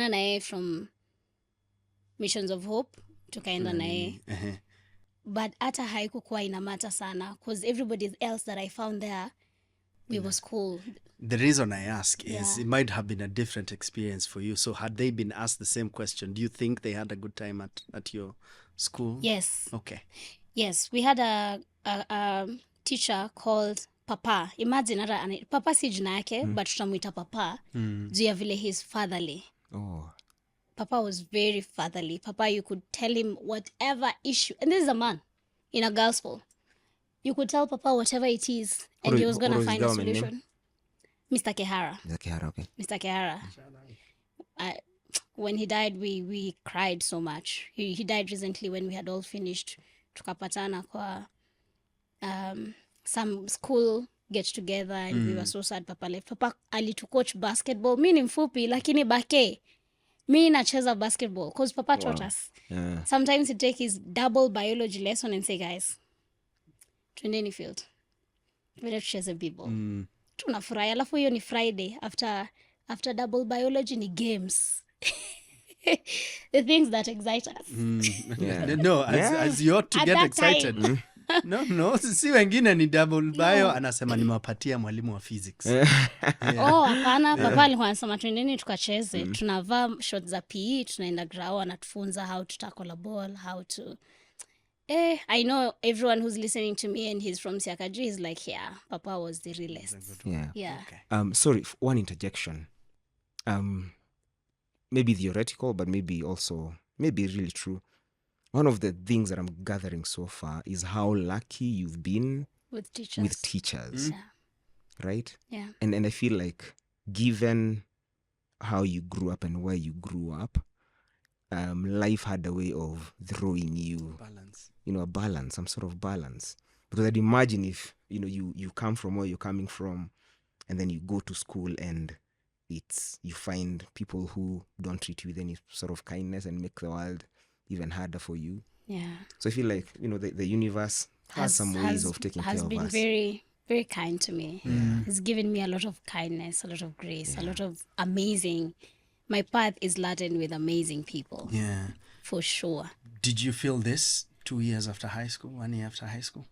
naye from Missions of Hope, tukaenda naye. But hata haikukuwa inamata sana because everybody else that I found there, we was cool. The reason I ask is it might have been a different experience for you. So had they been asked the same question, do you think they had a good time at your school? Yes. Okay. Yes, we had a teacher called Papa. Imagine Papa si jina yake, but tutamuita Papa. Juu ya vile he's fatherly. Oh. Papa was very fatherly. Papa, you could tell him whatever issue. And this is a man in a girls' school. You could tell Papa whatever it is, and he was going to find a solution. Mr. Kehara. Okay. Mr. Kehara. When he died, we cried so much. He died recently when we had all finished. Tukapatana kwa some school get together, and we were so sad Papa left. Papa alitucoach basketball. Mi ni mfupi, lakini bake. Mi nacheza basketball because Papa taught us. Yeah. Sometimes he'd take his double biology lesson and say, guys, twendeni field. Vile tucheze b-ball. Tunafurahi. Alafu hiyo ni Friday. After double biology ni games. The things that excite us. No, as you ought to get excited. No, si wengine ni double bio anasema nimewapatia mwalimu wa physics. Hapana, Papa alikuwa anasema twendeni tukacheze. Tunavaa shorts za PE, tunaenda grao, anatufunza how to tackle a ball, how to I know everyone who's listening to me and he's from Siakaji is like, yeah, Papa was the realest. Yeah. Yeah. Okay. Sorry, one interjection. Maybe theoretical, but maybe really true. One of the things that I'm gathering so far is how lucky you've been With teachers. with teachers, Yeah. right? Yeah. And I feel like, given how you grew up and where you grew up, life had a way of throwing you Balance. a balance, some sort of balance. Because I'd imagine if you come from where you're coming from, and then you go to school and you find people who don't treat you with any sort of kindness and make the world even harder for you. Yeah. So I feel like the universe has some ways of taking care of has been us. very, very kind to me. Yeah. He's given me a lot of kindness, a lot of grace, a lot of amazing. My path is laden with amazing people. Yeah. For sure. Did you feel this 2 years after high school, 1 year after high school?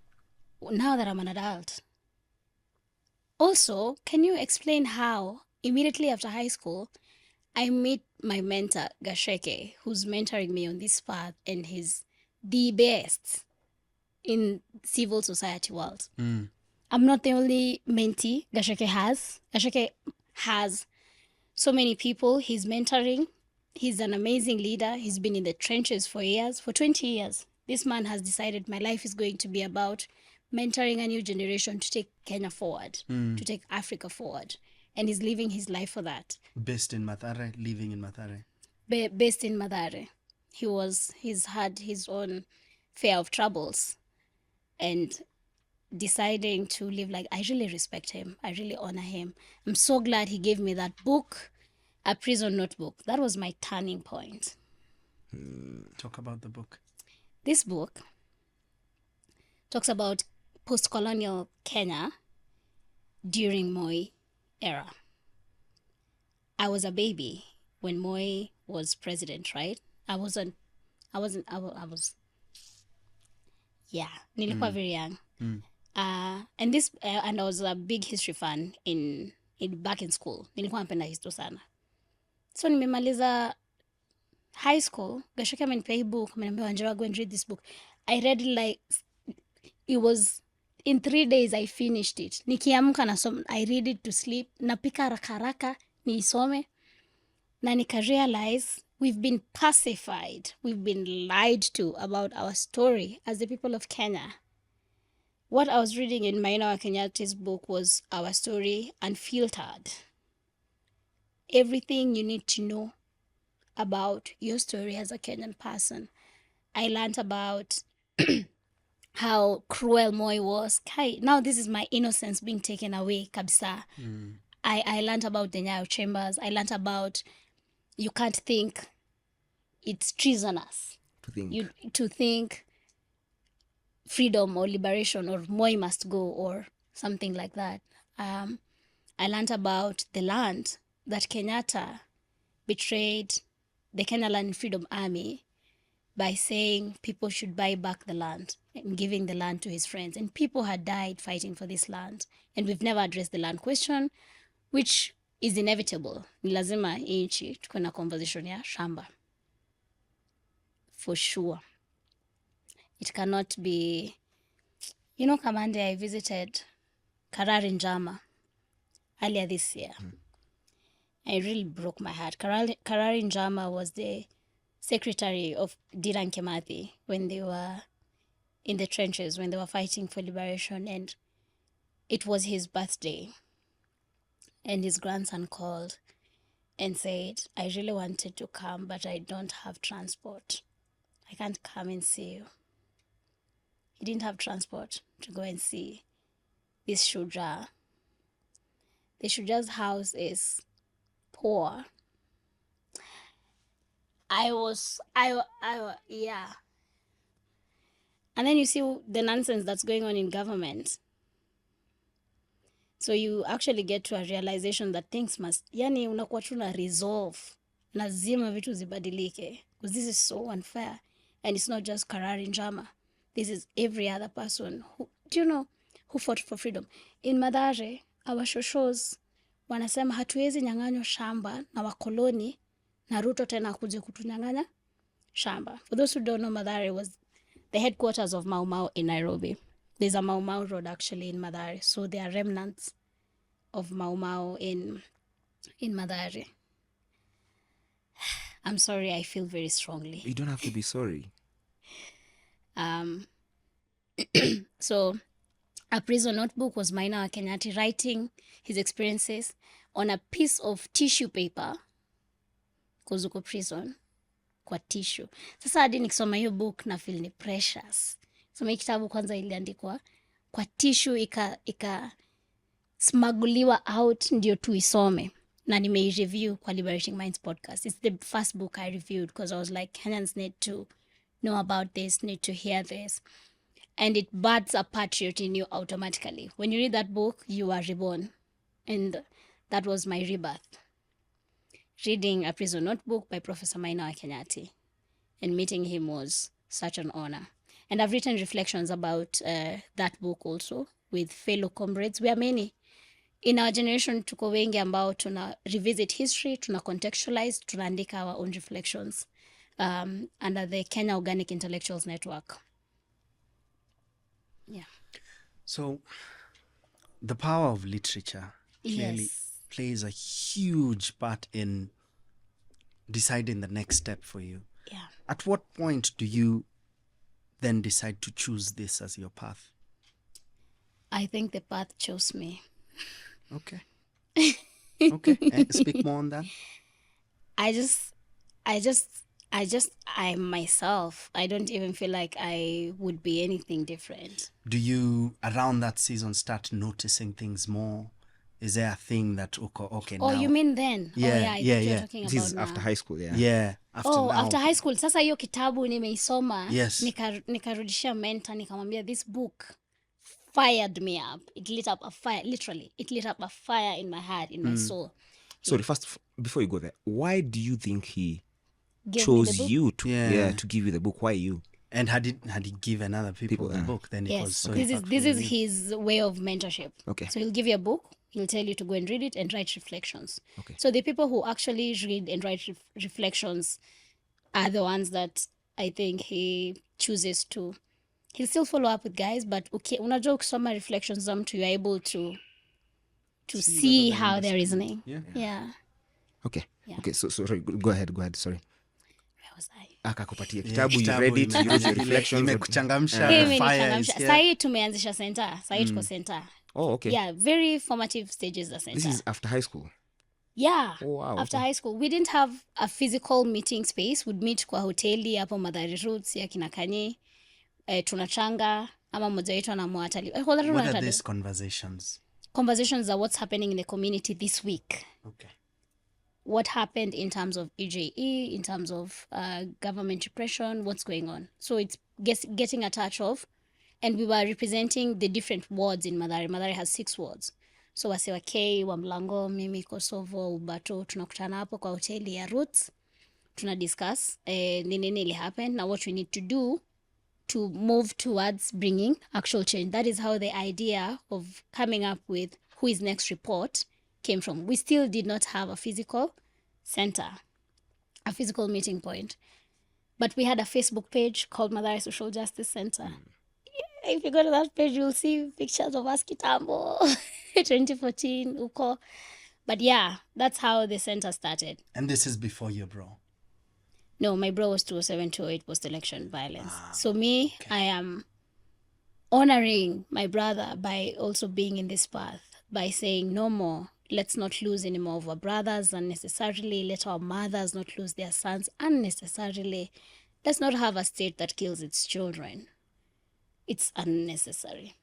Now that I'm an adult. Also, can you explain how immediately after high school, I meet my mentor, Gasheke, who's mentoring me on this path, and he's the best in civil society world. I'm not the only mentee Gasheke has. Gasheke has so many people he's mentoring. He's an amazing leader. He's been in the trenches for years, for 20 years. This man has decided my life is going to be about mentoring a new generation to take Kenya forward, to take Africa forward. And he's living his life for that. Based in Mathare, living in Mathare. Based in Madare. He's had his own fair of troubles. And deciding to live like, I really respect him. I really honor him. I'm so glad he gave me that book, A Prison Notebook. That was my turning point. Talk about the book. This book talks about post-colonial Kenya during Moi era. I was a baby when Moi was president, right? Nilikuwa very young. And I was a big history fan in back in school. Nilikuwa napenda history sana. So nimemaliza high school, Gashoke amenipea hii book, ameniambia Wanjira, go and read this book. I read it like, it was in 3 days I finished it. Nikiamka nasoma, I read it to sleep, napika haraka niisome, na nika realize we've been pacified, we've been lied to about our story as the people of Kenya. What I was reading in Maina wa Kenyatta's book was our story unfiltered. Everything you need to know about your story as a Kenyan person. I learned about how cruel Moi was. Now this is my innocence being taken away, kabisa. I learned about the Nyayo Chambers. I learned about you can't think, it's treasonous to think freedom or liberation or Moi must go or something like that. I learned about the land that Kenyatta betrayed the Kenya Land Freedom Army by saying people should buy back the land and giving the land to his friends. And people had died fighting for this land. And we've never addressed the land question, which is inevitable. Ni lazima inchi tuko na conversation ya shamba. For sure. It cannot be... You know, Kamande, I visited Karari Njama earlier this year. I really broke my heart. Karari Njama was the secretary of Dedan Kimathi when they were in the trenches, when they were fighting for liberation, and it was his birthday. And his grandson called and said, I really wanted to come, but I don't have transport. I can't come and see you. He didn't have transport to go and see this Shujaa. The Shujaa's house is poor. Yeah. And then you see the nonsense that's going on in government. So you actually get to a realization that things must, yani unakuwa tu na resolve. Lazima vitu zibadilike. Because this is so unfair. And it's not just Karari Njama. This is every other person who, do you know, who fought for freedom. In Mathare, our shoshos wanasema hatuwezi nyang'anywa shamba na wakoloni na Ruto tena akuje kutunyang'anya shamba. For those who don't know, Mathare was the headquarters of Mau Mau in Nairobi. There's a Mau Mau road actually in Mathare. So there are remnants of Mau Mau in Mathare. I'm sorry, I feel very strongly. You don't have to be sorry. So a prison notebook was Maina wa Kenyatta writing his experiences on a piece of tissue paper because uko prison kwa tissue. Sasa hadi nikisoma hiyo book na feel ni precious. Soma hii kitabu kwanza iliandikwa kwa tissue ika smaguliwa out ndio tuisome. Na review kwa Liberating Minds podcast. It's the first book I reviewed because I was like, Kenyans need to know about this, need to hear this. And it births a patriot in you automatically. When you read that book, you are reborn. And that was my rebirth. Reading A Prison Notebook by Professor Maina wa Kenyatta. And meeting him was such an honor. And I've written reflections about that book also with fellow comrades. We are many. In our generation, tuko wengi ambao tuna revisit history, tuna contextualize, tunaandika our own reflections under the Kenya Organic Intellectuals Network. Yeah. So, the power of literature clearly plays a huge part in deciding the next step for you. Yeah. At what point do you then decide to choose this as your path? I think the path chose me. Okay. Okay. Speak more on that. I'm myself. I don't even feel like I would be anything different. Do you, around that season, start noticing things more? Is there a thing that, okay, Oh, now? you mean then? Yeah, You're talking This about is now. after high school, yeah. Yeah, after now. After high school. Sasa hiyo kitabu nimeisoma. Yes. Nikarudishia mentor, nikamwambia this book fired me up. It lit up a fire, literally. It lit up a fire in my heart, in my soul. Sorry, first, before you go there, why do you think he Gave me the chose book. you to Yeah. to give you the book? Why you? And had he given other people the book, then it was Yes, so this impactful is on you. his way of mentorship. Okay. So he'll give you a book, he'll tell you to go and read it and write reflections. Okay. So the people who actually read and write reflections are the ones that I think he chooses to. He'll still follow up with guys, but okay, unajua ukisoma reflections za mtu, you're able to see how they're reasoning. Yeah. Okay. Yeah. Okay, so sorry, go ahead, sorry. Where was I? Akakupatia kitabu, you read it, you wrote your reflections. Imekuchangamsha, Hii the fire imenichangamsha. is here. Sahii tumeanzisha center. Sahii tuko center. Oh, okay. Yeah, very formative stages za center. This is after high school. Yeah. Oh, wow, After okay. high school, we didn't have a physical meeting space. We'd meet kwa hoteli hapo Mathare Roots ya kina Kanye. Tunachanga ama mmoja wetu anamwatali. What are these conversations? Conversations are what's happening in the community this week. Okay. What happened in terms of EJE, in terms of government repression, what's going on. So it's getting a touch of, and we were representing the different wards in Mathare. Mathare has 6 wards. So wase wa K, wa Mlango, mimi, Kosovo, Ubato, tunakutana hapo kwa hoteli ya Roots. Tunadiscuss nini ili happen na what we need to do to move towards bringing actual change. That is how the idea of coming up with who is next report came from. We still did not have a physical center, a physical meeting point. But we had a Facebook page called Mathare Social Justice Center. Yeah, if you go to that page, you'll see pictures of us kitambo, 2014, uko. But yeah, that's how the center started. And this is before your bro. No, my bro was 2007, 2008 post-election violence. So me, I am honoring my brother by also being in this path, by saying no more. Let's not lose any more of our brothers unnecessarily. Let our mothers not lose their sons unnecessarily. Let's not have a state that kills its children. It's unnecessary.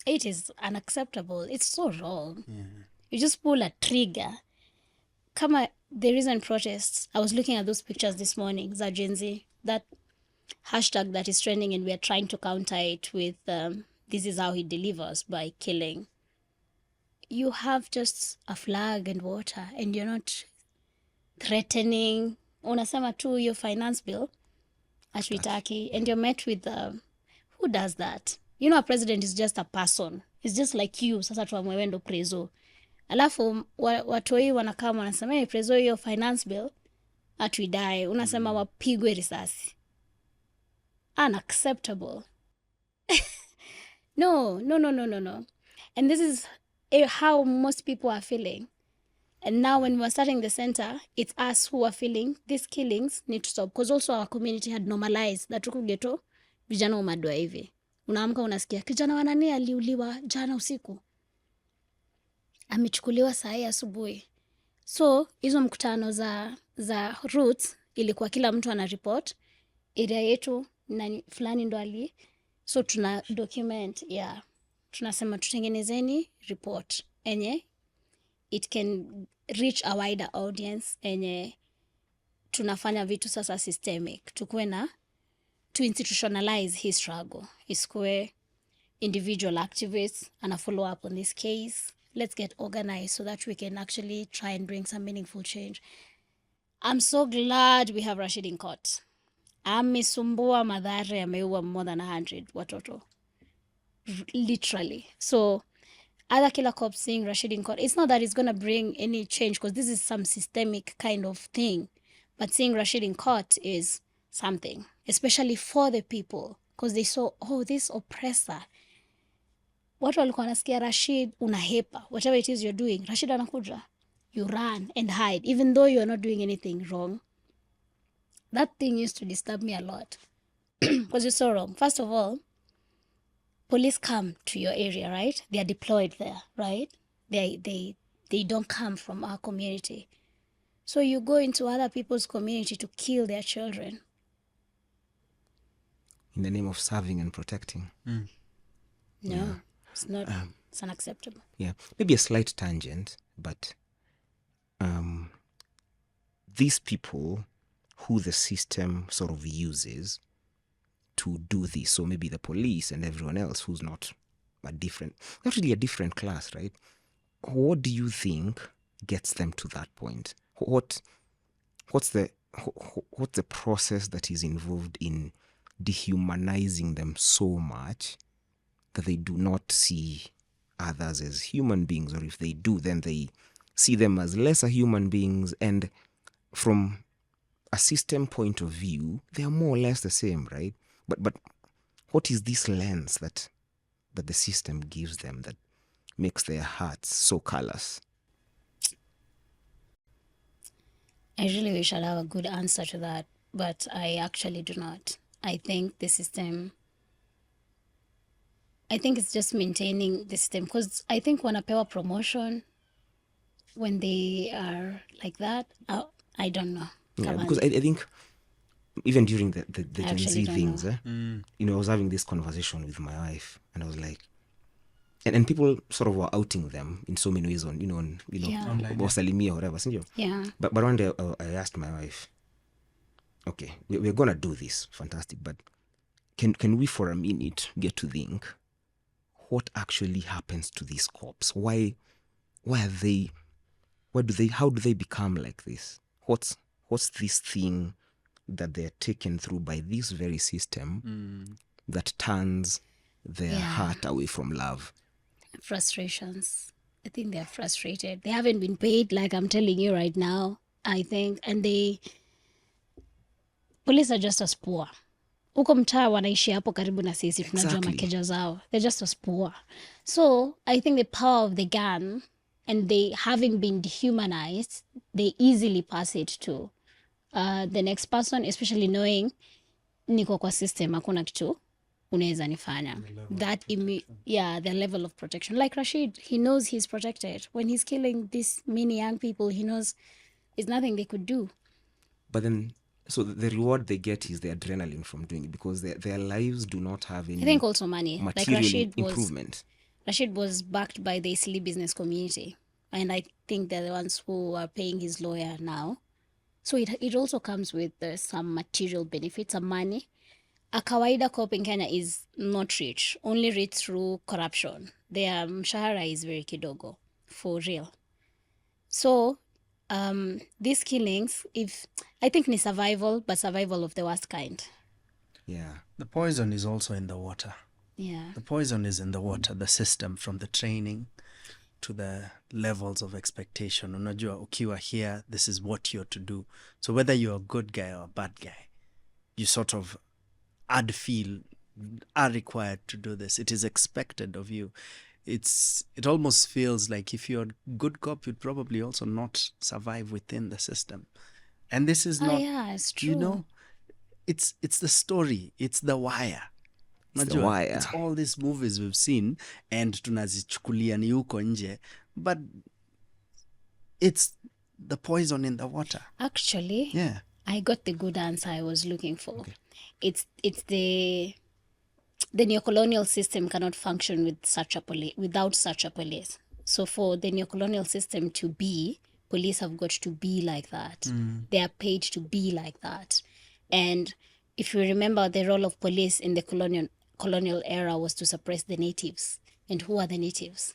It is unacceptable. It's so wrong. Yeah. You just pull a trigger. The recent protests, I was looking at those pictures this morning, Gen Z, that hashtag that is trending, and we are trying to counter it with this is how he delivers by killing. You have just a flag and water, and you're not threatening. Unasema tu your finance bill, ashwitaki, and you're met with, who does that? You know, a president is just a person. It's just like you, sasa tuamwewe ndo prezo. Alafu watoi wanakaa wanasema prezo hiyo finance bill atuidae, unasema wapigwe risasi. unacceptable. No. And this is how most people are feeling. And now when we're starting the center, it's us who are feeling these killings need to stop. Because also our community had normalized that huku ghetto, vijana umadwa hivi. Unaamka unasikia, kijana wa nani aliuliwa jana usiku. Amechukuliwa saa hii asubuhi. So, hizo mkutano za roots, ilikuwa kila mtu ana report. Area yetu, nani fulani ndo ali. So, tuna document, yeah. Tunasema tutengenezeni report. Enye, it can reach a wider audience. Enye, tunafanya vitu sasa systemic. Tukue na, to institutionalize his struggle. Iskue individual activists and a follow up on this case. Let's get organized so that we can actually try and bring some meaningful change. I'm so glad we have Rashid in court. Amesumbua Madhare, ameua more than 100 watoto. Literally. So, other killer cops seeing Rashid in court, it's not that it's going to bring any change because this is some systemic kind of thing. But seeing Rashid in court is something, especially for the people, because they saw, oh, this oppressor. Watu walikuwa nasikia Rashid unahepa, whatever it is you're doing, Rashid anakuja. You run and hide, even though you're not doing anything wrong. That thing used to disturb me a lot. Because you're so wrong. First of all, police come to your area, right? They are deployed there, right? They don't come from our community. So you go into other people's community to kill their children. In the name of serving and protecting. No, Yeah. it's not. It's unacceptable. Yeah, maybe a slight tangent, but these people who the system sort of uses to do this, so maybe the police and everyone else who's not really a different class, right? What do you think gets them to that point? What's the process that is involved in dehumanizing them so much that they do not see others as human beings, or if they do, then they see them as lesser human beings, and from a system point of view, they are more or less the same, right? But what is this lens that the system gives them that makes their hearts so callous? I really wish I'd have a good answer to that, but I actually do not. I think the system, I think it's just maintaining the system, because I think wanapewa promotion when they are like that. I don't know. Yeah, Come because on. I think even during the I Gen actually Z don't things, know. I was having this conversation with my wife, and I was like, and people sort of were outing them in so many ways on Yeah. Online, wasalimia or whatever, sindio? Yeah. But one day I asked my wife, okay, we're gonna do this, fantastic, but can we for a minute get to think what actually happens to these cops? Why are they? How do they become like this? What's this thing that they're taken through by this very system that turns their heart away from love? Frustrations. I think they're frustrated. They haven't been paid, like I'm telling you right now, I think. And police are just as poor. Huko mtaa wanaishi hapo karibu na sisi, tunajua Exactly. makeja zao. They're just as poor. So I think the power of the gun, and they having been dehumanized, they easily pass it to the next person, especially knowing niko kwa system, hakuna kitu unaweza nifanya. The level of protection. Like Rashid, he knows he's protected. When he's killing these many young people, he knows there's nothing they could do. But then, so the reward they get is the adrenaline from doing it, because their lives do not have any I think also money. material Like improvement. Rashid was backed by the Isli business community, and I think they're the ones who are paying his lawyer now. So it also comes with some material benefits, some money. A kawaida cop in Kenya is not rich, only rich through corruption. Their mshahara is very kidogo, for real. So these killings, I think ni survival, but survival of the worst kind. Yeah. The poison is also in the water. Yeah. The poison is in the water, the system, from the training to the levels of expectation. Unajua, ukiwa here, this is what you're to do. So whether you're a good guy or a bad guy, you sort of I'd feel are required to do this. It is expected of you. It almost feels like if you're a good cop, you'd probably also not survive within the system. And this is not, yeah, it's true. you know, it's the story. It's The Wire. The Unajua, Wire. It's all these movies we've seen and tunazichukulia ni huko nje, but it's the poison in the water. Actually, Yeah. I got the good answer I was looking for. It's the neocolonial system cannot function without such a police. So for the neocolonial system to be, police have got to be like that. They are paid to be like that. And if you remember, the role of police in the colonial era was to suppress the natives. And who are the natives?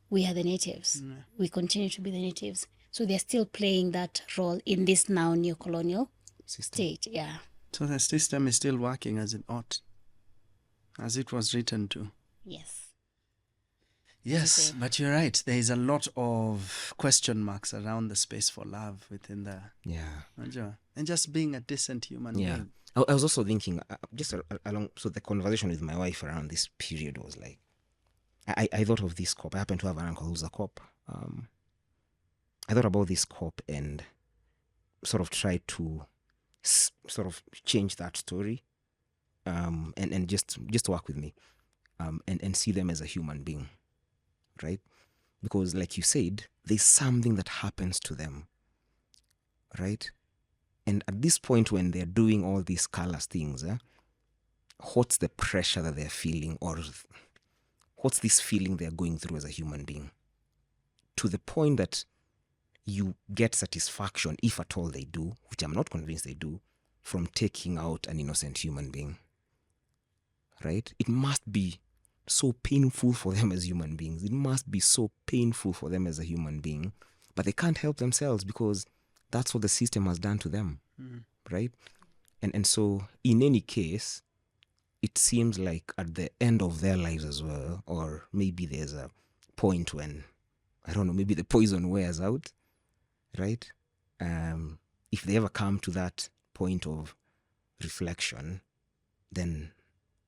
We are the natives. We continue to be the natives. So they're still playing that role in this now neocolonial state. Yeah. So the system is still working as it ought, as it was written to. Yes. Yes, but you're right. There is a lot of question marks around the space for love within the... Yeah. And just being a decent human being. I was also thinking, just along, so the conversation with my wife around this period was like, I thought of this cop. I happen to have an uncle who's a cop. I thought about this cop and sort of tried to sort of change that story and just work with me and see them as a human being, right? Because like you said, there's something that happens to them, right? And at this point when they're doing all these callous things, what's the pressure that they're feeling, or what's this feeling they're going through as a human being? To the point that you get satisfaction, if at all they do, which I'm not convinced they do, from taking out an innocent human being, right? It must be so painful for them as human beings. It must be so painful for them as a human being, but they can't help themselves because that's what the system has done to them, right? And so in any case, it seems like at the end of their lives as well, or maybe there's a point when, I don't know, maybe the poison wears out, right? If they ever come to that point of reflection, then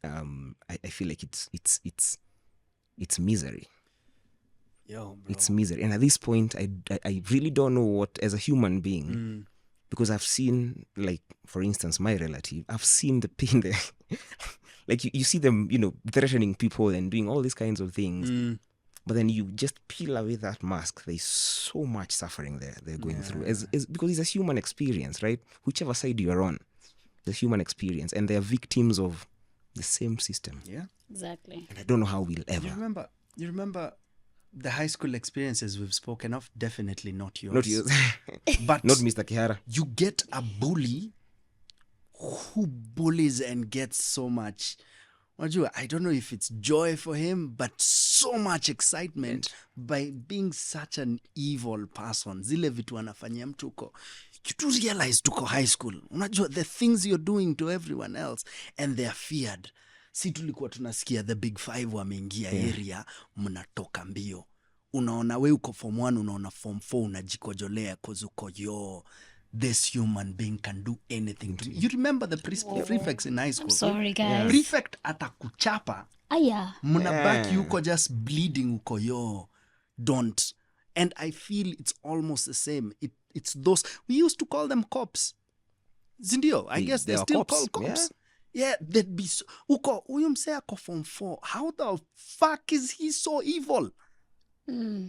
I feel like it's misery. Yo, bro. It's misery. And at this point, I really don't know what, as a human being, because I've seen, like, for instance, my relative, I've seen the pain there. Like, you see them, threatening people and doing all these kinds of things. But then you just peel away that mask. There's so much suffering they're going through. Because it's a human experience, right? Whichever side you're on, the human experience. And they're victims of the same system. Yeah. Exactly. And I don't know how we'll ever. You remember the high school experiences we've spoken of? Definitely not yours. Not yours. But not Mr. Kihara. You get a bully who bullies and gets so much, I don't know if it's joy for him, but so much excitement by being such an evil person. Zile vitu anafanyia mtu uko. You do realize tuko high school. Unajua the things you're doing to everyone else, and they're feared. Si tulikuwa tunasikia the big five wameingia area, mnatoka mbio. Unaona we uko form 1, unaona form 4 unajikojolea cause uko this human being can do anything to me. You remember the prefects in high school? Sorry, guys. Prefect atakuchapa. Aya. Mnabaki uko just bleeding uko don't. And I feel it's almost the same. It's those, we used to call them cops. Zindio, I guess they're still called cops. Yeah, they'd be so, uko, uyu msee ako form 4. How the fuck is he so evil?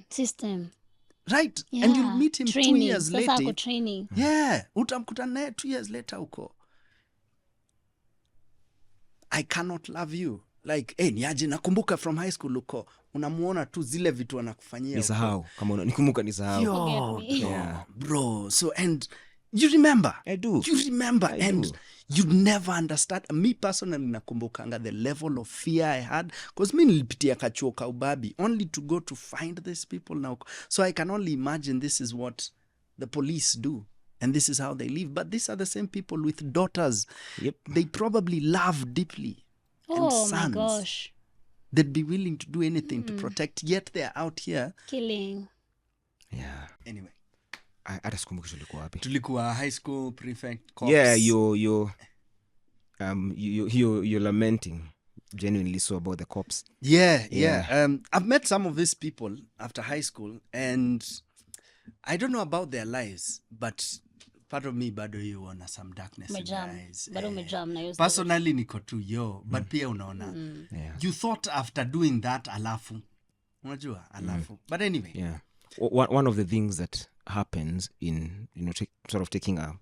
System. Right. Yeah. And you'll meet him training. 2 years later. Sasa ako training. Yeah. Utamkuta naye 2 years later uko. I cannot love you. Like, niaje nakumbuka from high school uko. Unamuona tu zile vitu anakufanyia. Nisahau. Kama nikumbuka nisahau. Yo, bro. So, and you remember. I do. You remember. I and do. You'd never understand. Me personally nakumbukanga the level of fear I had. Because me nilipitia kachuoka ubabi. Only to go to find these people now. So I can only imagine this is what the police do. And this is how they live. But these are the same people with daughters. Yep. They probably love deeply. Oh and sons. my gosh. They'd be willing to do anything to protect. Yet they're out here. Killing. Yeah. Anyway. Hata sikumbuki tulikuwa wapi. Tulikuwa high school prefect cops. Yeah, your you're lamenting genuinely so about the cops. Yeah. I've met some of these people after high school, and I don't know about their lives, but part of me bado yuona some darkness in their eyes. Bado umejam na hiyo Personally niko tu but pia unaona you thought after doing that alafu unajua alafu but anyway. Yeah. One of the things that happens in sort of taking a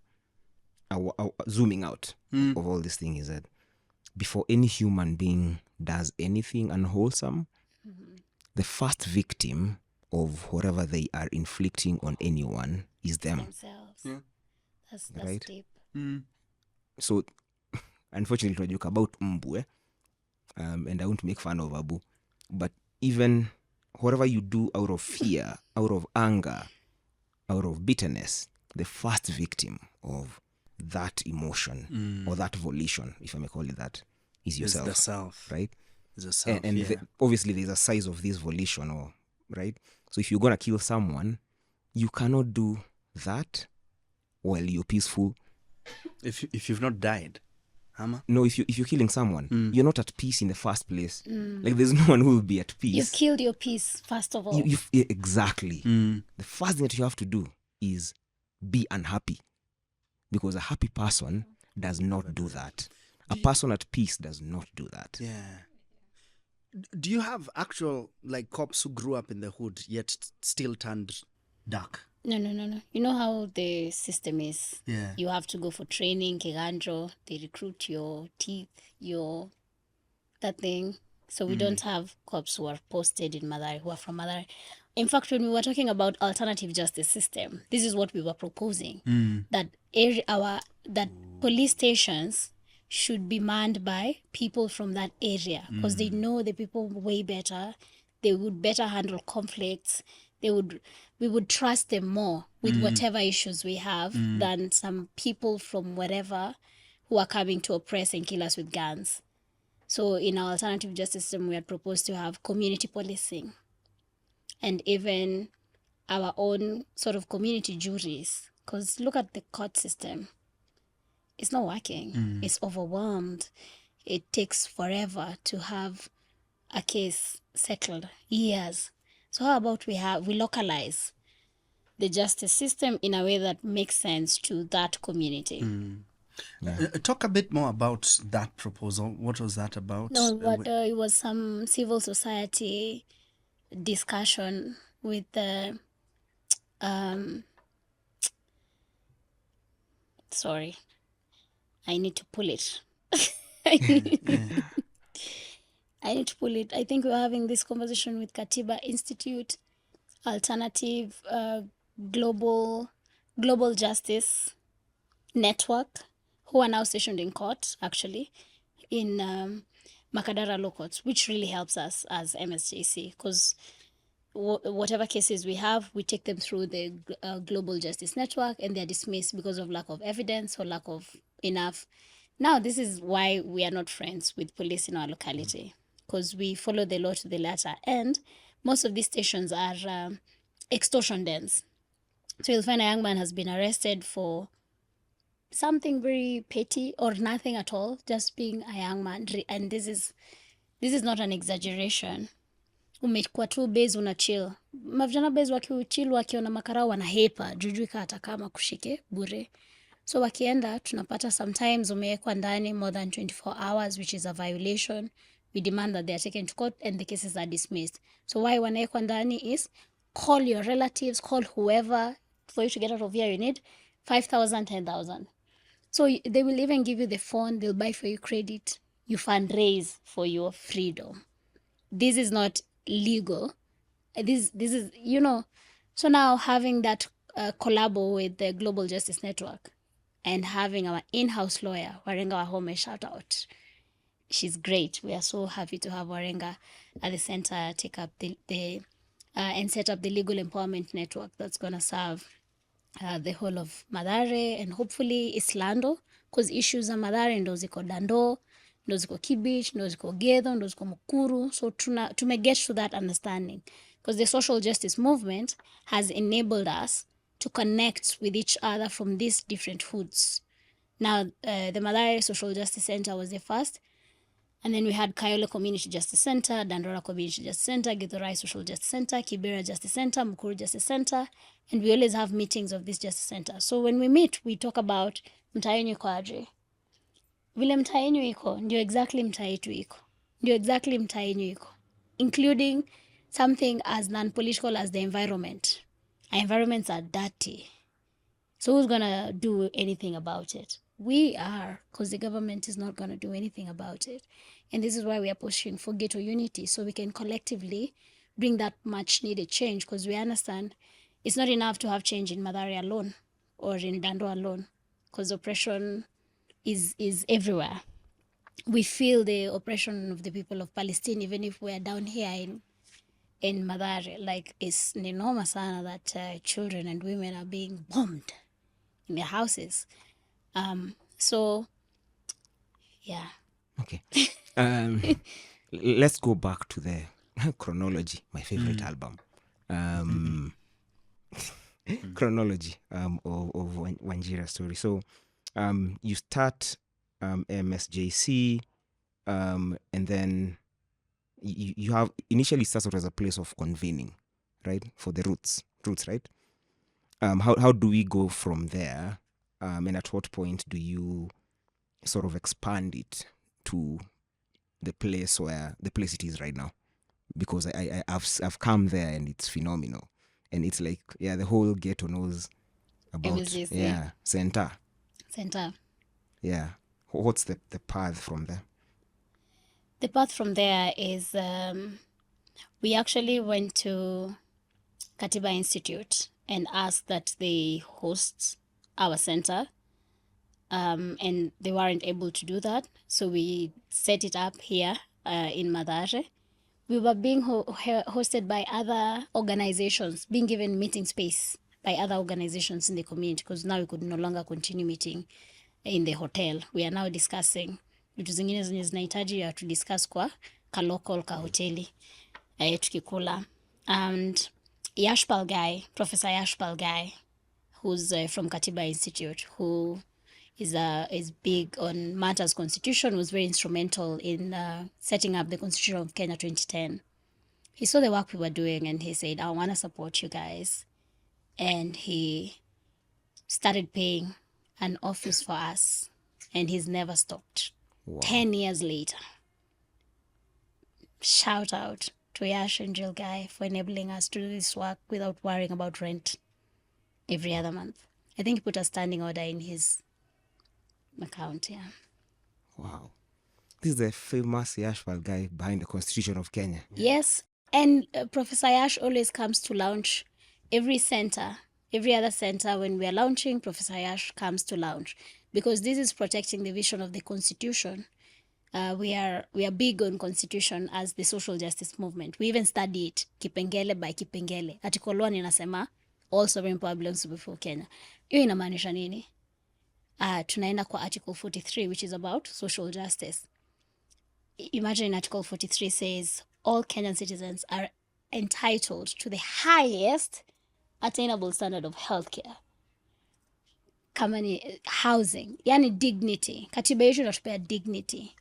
zooming out of all this thing is that before any human being does anything unwholesome, the first victim of whatever they are inflicting on anyone is themselves. Yeah. That's Right? deep. So unfortunately tunajoke about mbu and I won't make fun of Abu, but even whatever you do out of fear, out of anger, out of bitterness, the first victim of that emotion or that volition, if I may call it that, is yourself. It's the self. Right? It's the self, and obviously there's a size of this volition, or right? So if you're going to kill someone, you cannot do that while you're peaceful. If you've not died. No, if you're killing someone, you're not at peace in the first place. Like there's no one who will be at peace. You've killed your peace, first of all. Exactly. The first thing that you have to do is be unhappy. Because a happy person does not do that. A person at peace does not do that. Yeah. Do you have actual cops who grew up in the hood yet still turned dark? No. You know how the system is? Yeah. You have to go for training, Kiganjo. They recruit your teeth, that thing. So we don't have cops who are posted in Mathare, who are from Mathare. In fact, when we were talking about alternative justice system, this is what we were proposing. That that police stations should be manned by people from that area because they know the people way better. They would better handle conflicts. We would trust them more with whatever issues we have than some people from wherever who are coming to oppress and kill us with guns. So in our alternative justice system, we had proposed to have community policing and even our own sort of community juries. Because look at the court system. It's not working. It's overwhelmed. It takes forever to have a case settled, years. So how about we localize the justice system in a way that makes sense to that community? Talk a bit more about that proposal. What was that about? No, it was some civil society discussion with the sorry, I need to pull it. I need to pull it. I think we were having this conversation with Katiba Institute, Alternative Global Justice Network, who are now stationed in court, actually, in Makadara Law Courts, which really helps us as MSJC, because whatever cases we have, we take them through the Global Justice Network, and they're dismissed because of lack of evidence or lack of enough. Now, this is why we are not friends with police in our locality, because we follow the law to the letter, and most of these stations are extortion dens. So you'll find a young man has been arrested for something very petty or nothing at all, just being a young man. And this is not an exaggeration. Umekuwa tu base una chill. Mavijana base wakiuchill wakiona makarao wanahepa, jujui hata kama kushike bure. So wakienda, tunapata sometimes umewekwa ndani more than 24 hours, which is a violation. We demand that they are taken to court and the cases are dismissed. So why wanawekwa ndani is call your relatives, call whoever. For you to get out of here, you need 5,000, 10,000. So they will even give you the phone. They'll buy for you credit. You fundraise for your freedom. This is not legal. This is, so now having that collabo with the Global Justice Network and having our in-house lawyer, Warenga Wahome, shout out. She's great. We are so happy to have Warenga at the center take up the and set up the legal empowerment network that's going to serve the whole of Mathare and hopefully Islando, because issues za Mathare ndo ziko Dando, ndo ziko Kibich, ndo ziko Gedho, ndo ziko Mukuru. So to get to that understanding, because the social justice movement has enabled us to connect with each other from these different hoods. Now, the Mathare Social Justice Center was the first. And then we had Kayole Community Justice Center, Dandora Community Justice Center, Githurai Social Justice Center, Kibera Justice Center, Mukuru Justice Center. And we always have meetings of this Justice Center. So when we meet, we talk about mtaa yenyu iko aje. Vile mtaa yenyu iko, ndio exactly mtaa yetu iko. Ndio exactly mtaa yenyu iko. Including something as non-political as the environment. Our environments are dirty. So who's going to do anything about it? We are, because the government is not going to do anything about it. And this is why we are pushing for Ghetto Unity, so we can collectively bring that much needed change, because we understand it's not enough to have change in Mathare alone or in Dando alone, because oppression is everywhere. We feel the oppression of the people of Palestine, even if we're down here in Mathare. Like, it's enormous that children and women are being bombed in their houses. So, yeah. Okay. Let's go back to the chronology, my favorite album. Chronology of Wanjira story. So, you start MSJC, and then you have initially started as a place of convening, right? For the roots, right? How do we go from there? And at what point do you sort of expand it to the place it is right now? Because I've come there and it's phenomenal, and it's like, yeah, the whole ghetto knows about MSJC. Center. Yeah. What's the path from there? The path from there is we actually went to Katiba Institute and asked that they host our center, and they weren't able to do that. So we set it up here in Mathare. We were being hosted by other organizations, being given meeting space by other organizations in the community, because now we could no longer continue meeting in the hotel. We are now discussing vitu zingine zenye zinahitaji ya to discuss kwa ka local ka hoteli tukikula. And Professor Yashpal Guy, who's from Katiba Institute, who is big on matters constitution, was very instrumental in setting up the Constitution of Kenya 2010. He saw the work we were doing and he said, I want to support you guys. And he started paying an office for us, and he's never stopped. Wow. 10 years later. Shout out to Yash and Jill Guy for enabling us to do this work without worrying about rent every other month. I think he put a standing order in his account, yeah. Wow. This is the famous Yashpal Guy behind the Constitution of Kenya. Yes, and Professor Yash always comes to launch every other center. When we are launching, Professor Yash comes to launch, because this is protecting the vision of the Constitution. We are big on Constitution as the social justice movement. We even study it kipengele by kipengele. Article 1 inasema all sovereign power belongs to the people of Kenya. Hiyo inamaanisha nini? Tunaenda kwa Article 43, which is about social justice. Imagine Article 43 says all Kenyan citizens are entitled to the highest attainable standard of healthcare. Kama ni housing, yani dignity. Katiba yetu inatupea dignity.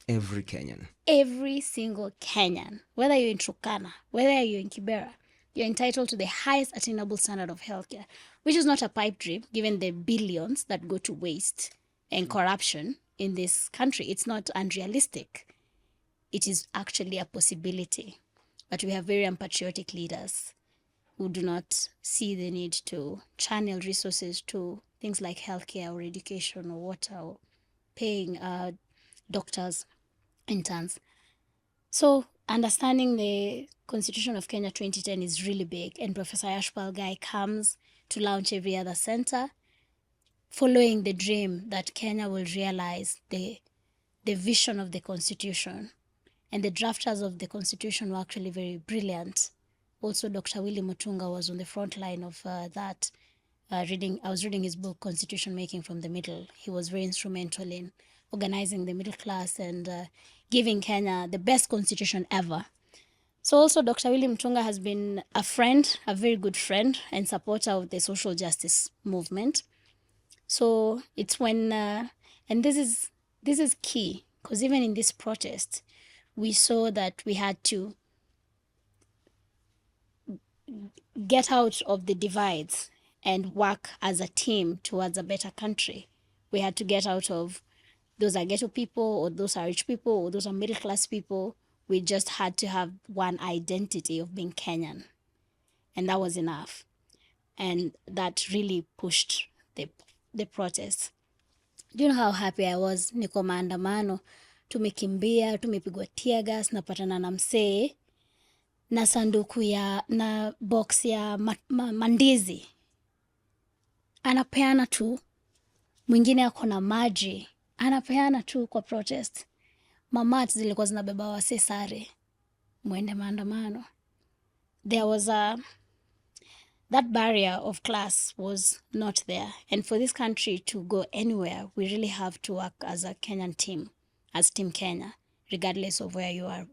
Every single Kenyan, whether you're in Turkana, whether you're in Kibera, you're entitled to the highest attainable standard of healthcare, which is not a pipe dream, given the billions that go to waste and corruption in this country. It's not unrealistic. It is actually a possibility. But we have very unpatriotic leaders who do not see the need to channel resources to things like healthcare or education or water or paying doctors, interns. So understanding the Constitution of Kenya 2010 is really big, and Professor Yashpal Guy comes to launch every other center, following the dream that Kenya will realize the vision of the Constitution. And the drafters of the Constitution were actually very brilliant. Also, Dr. Willy Mutunga was on the front line of that. I was reading his book, Constitution Making from the Middle. He was very instrumental in organizing the middle class and giving Kenya the best constitution ever. So also Dr. Willy Mutunga has been a friend, a very good friend and supporter of the social justice movement. So it's when, and And this is key, because even in this protest, we saw that we had to get out of the divides and work as a team towards a better country. We had to get out of those are ghetto people, or those are rich people, or those are middle class people. We just had to have one identity of being Kenyan. And that was enough. And that really pushed the protest. Do you know how happy I was? Niko maandamano, tumekimbia, tumepigwa tear gas, napatana na msee na sanduku na box ya mandizi. Anapeana tu, mwingine ako na maji, anapeana tu kwa protest. Mamat zilikuwa zinabeba wase sare, mwende maandamano. There was that barrier of class was not there. And for this country to go anywhere, we really have to work as a Kenyan team, as Team Kenya, regardless of where you are.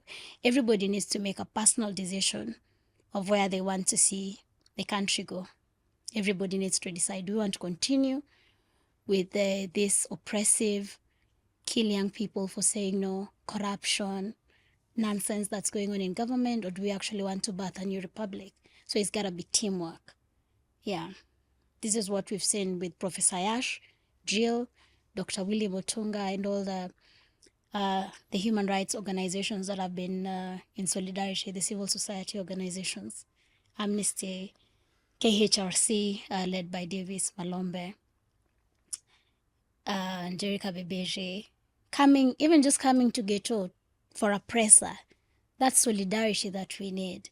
Everybody needs to make a personal decision of where they want to see the country go. Everybody needs to decide, do we want to continue with this oppressive, kill young people for saying no, corruption, nonsense that's going on in government, or do we actually want to birth a new republic? So it's got to be teamwork. Yeah. This is what we've seen with Professor Yash, Jill, Dr. William Otunga, and all the human rights organizations that have been in solidarity, the civil society organizations, Amnesty, KHRC, led by Davis Malombe, Angelica Bebeje, even just coming to Ghetto for a presser. That's solidarity that we need.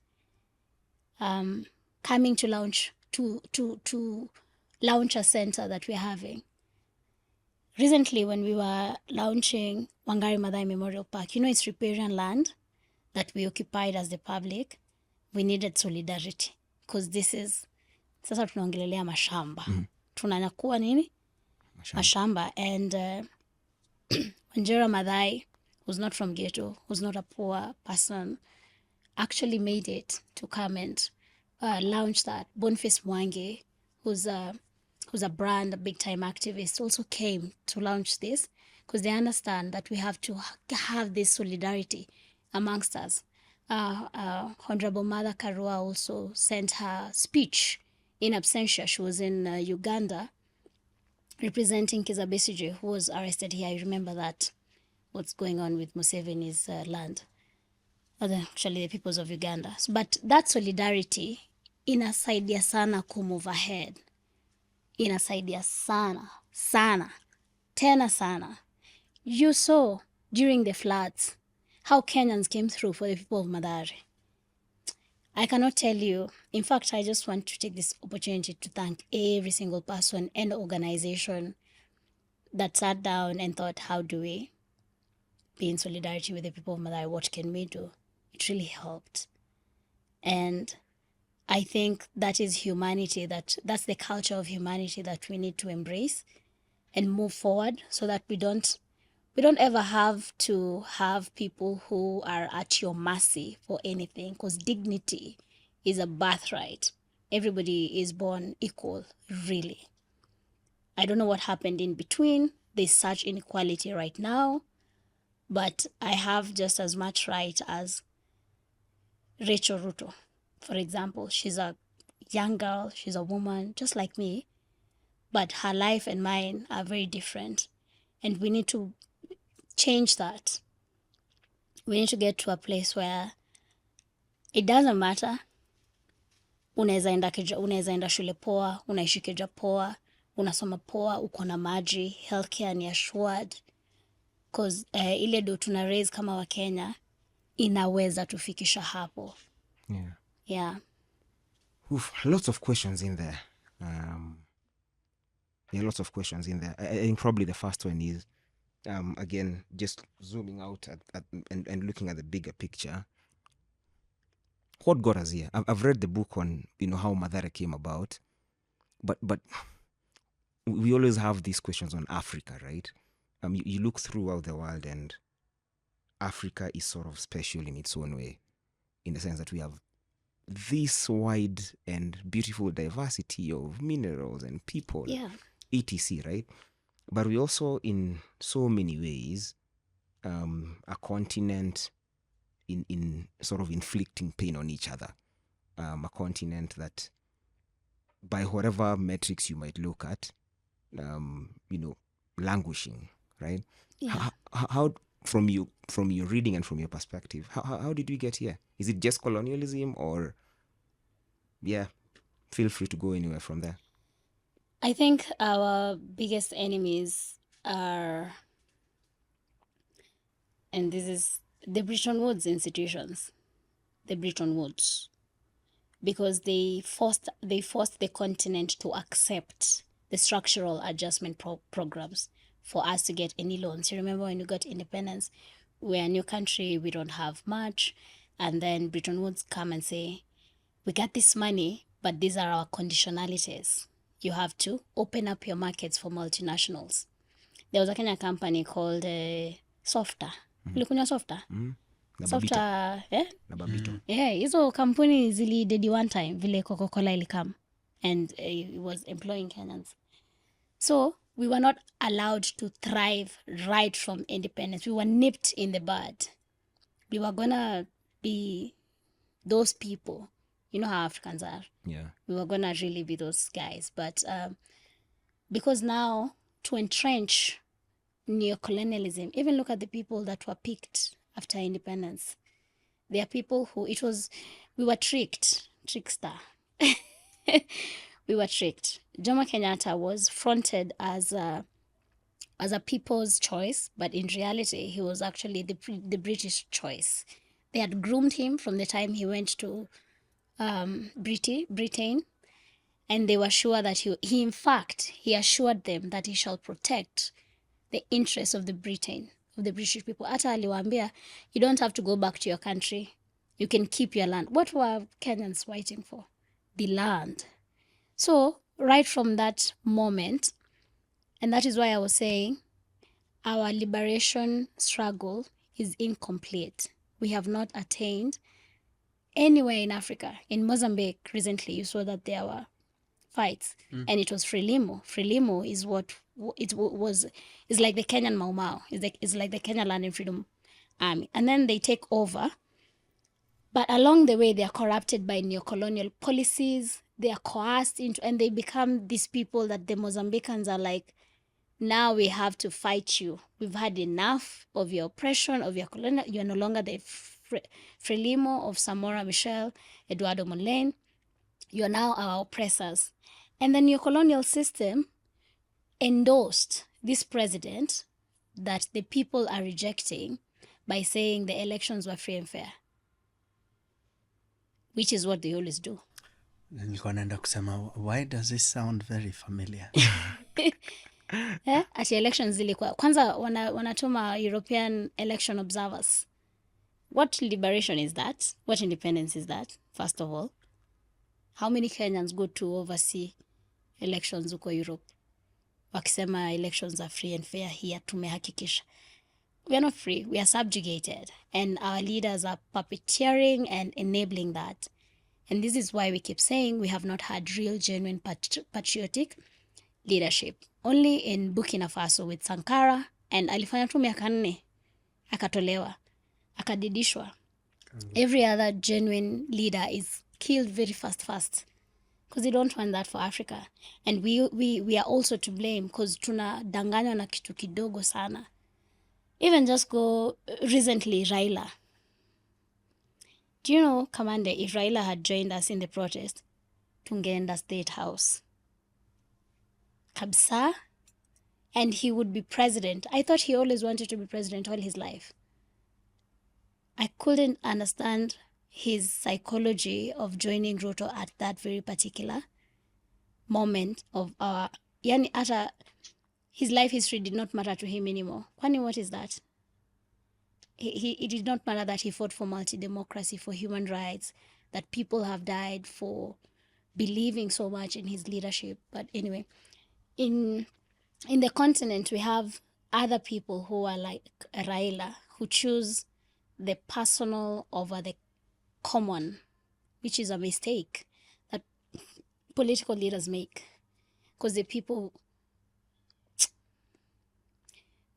Coming to launch a center that we're having. Recently, when we were launching Wangari Maathai Memorial Park, it's riparian land that we occupied as the public. We needed solidarity, because this is sasa tunaongelelea mashamba. Tunanyakua nini? Mashamba. And Wanjira Maathai, who's not from Ghetto, who's not a poor person, actually made it to come and launch that. Boniface Mwangi, who's a brand, a big-time activist, also came to launch this, because they understand that we have to have this solidarity amongst us. Honorable Mother Karua also sent her speech in absentia. She was in Uganda representing Kizza Besigye, who was arrested here. I remember that, what's going on with Museveni's land. Actually, the peoples of Uganda. But that solidarity inasaidia sana kumove ahead. Inasaidia sana. Tena sana. You saw during the floods how Kenyans came through for the people of Mathare. I cannot tell you. In fact, I just want to take this opportunity to thank every single person and organization that sat down and thought, how do we be in solidarity with the people of Mathare? What can we do? It really helped. And I think that is humanity, that's the culture of humanity that we need to embrace and move forward, so that we don't ever have to have people who are at your mercy for anything, because dignity is a birthright. Everybody is born equal, really. I don't know what happened in between. There's such inequality right now, but I have just as much right as Rachel Ruto, for example. She's a young girl, she's a woman, just like me, but her life and mine are very different. And we need to change that. We need to get to a place where it doesn't matter. Unaweza enda shule poa, unaishi keja poa, unasoma poa, uko na maji, healthcare ni assured. Because ile do tuna raise kama wa Kenya inaweza tufikisha hapo. Yeah. Oof, lots of questions in there. Lots of questions in there. I think probably the first one is, again, just zooming out and looking at the bigger picture. What got us here? I've read the book on how Mathare came about, but we always have these questions on Africa, right? You look throughout the world, and Africa is sort of special in its own way, in the sense that we have this wide and beautiful diversity of minerals and people, etc., right? But we also, in so many ways, a continent in sort of inflicting pain on each other. A continent that, by whatever metrics you might look at, languishing, right? Yeah. How from your reading and from your perspective, how did we get here? Is it just colonialism, or feel free to go anywhere from there. I think our biggest enemies are, and this is the Bretton Woods institutions, the Bretton Woods, because they forced the continent to accept the structural adjustment programs for us to get any loans. You remember when we got independence, we're a new country, we don't have much, and then Bretton Woods come and say, we got this money, but these are our conditionalities. You have to open up your markets for multinationals. There was a Kenya company called Softa. Ulikunywa Softa? Na Softa, Babito. Na Babito. Yeah, hizo kampuni zilidedi one time vile Coca-Cola ilikam, and it was employing Kenyans. So we were not allowed to thrive right from independence. We were nipped in the bud. We were gonna be those people. You know how Africans are. Yeah. We were gonna really be those guys. But because now, to entrench neocolonialism, even look at the people that were picked after independence. They are people who we were trickster. We were tricked. Jomo Kenyatta was fronted as a people's choice, but in reality, he was actually the British choice. They had groomed him from the time he went to Britain, and they were sure that he assured them that he shall protect the interests of the British people. Hata aliwaambia, you don't have to go back to your country. You can keep your land. What were Kenyans fighting for? The land. So right from that moment, and that is why I was saying our liberation struggle is incomplete. We have not attained anywhere in Africa. In Mozambique recently, you saw that there were fights, and it was Frelimo. Frelimo is what it was. Is like the Kenyan Mau Mau. It's like the Kenya Land and Freedom Army, and then they take over. But along the way, they are corrupted by neocolonial policies. They are coerced into, and they become these people that the Mozambicans are like, now we have to fight you. We've had enough of your oppression, of your colonial. You are no longer the Frelimo of Samora Michel, Eduardo Mondlane. You are now our oppressors. And the neocolonial system endorsed this president that the people are rejecting by saying the elections were free and fair, which is what they always do. Nilikuwa naenda kusema, why does this sound very familiar? Ati elections zilikuwa kwanza wanatuma European election observers. What liberation is that? What independence is that? First of all, how many Kenyans go to oversee elections huko Europe wakisema elections are free and fair? Here tumehakikisha. We are not free. We are subjugated, and our leaders are puppeteering and enabling that. And this is why we keep saying we have not had real, genuine, patriotic leadership. Only in Burkina Faso with Sankara, and alifanya tu miaka 4 akatolewa, akadidishwa. Every other genuine leader is killed very fast because they don't want that for Africa. And we are also to blame because tunadanganywa na kitu kidogo sana. Even just go recently, Raila. Do you know, Kamande, if Raila had joined us in the protest, tungeenda State House. Kabisa. And he would be president. I thought he always wanted to be president all his life. I couldn't understand his psychology of joining Ruto at that very particular moment of our... Yani ata his life history did not matter to him anymore. Kwani, what is that? It did not matter that he fought for multi-democracy, for human rights, that people have died for believing so much in his leadership. But anyway, in the continent, we have other people who are like Raila, who choose the personal over the common, which is a mistake that political leaders make. Because the people...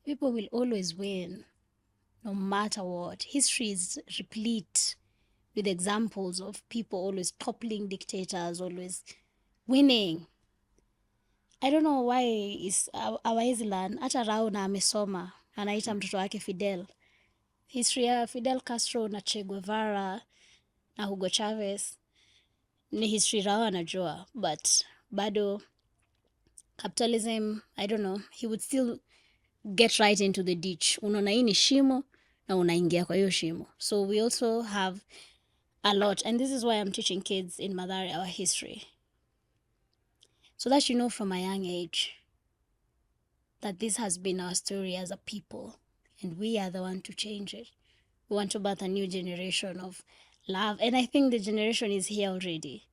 people will always win, no matter what. History is replete with examples of people always toppling dictators, always winning. I don't know why is hawawezi learn. Hata Rao na amesoma anaita mtoto wake Fidel. History ya Fidel Castro na Che Guevara na Hugo Chavez ni history Rao anajua, but bado capitalism, I don't know, he would still get right into the ditch. Unaona hii ni shimo na unaingia kwa hiyo shimo. So we also have a lot, and this is why I'm teaching kids in Mathare our history, so that you know from a young age that this has been our story as a people, and we are the one to change it. We want to birth a new generation of love, and I think the generation is here already.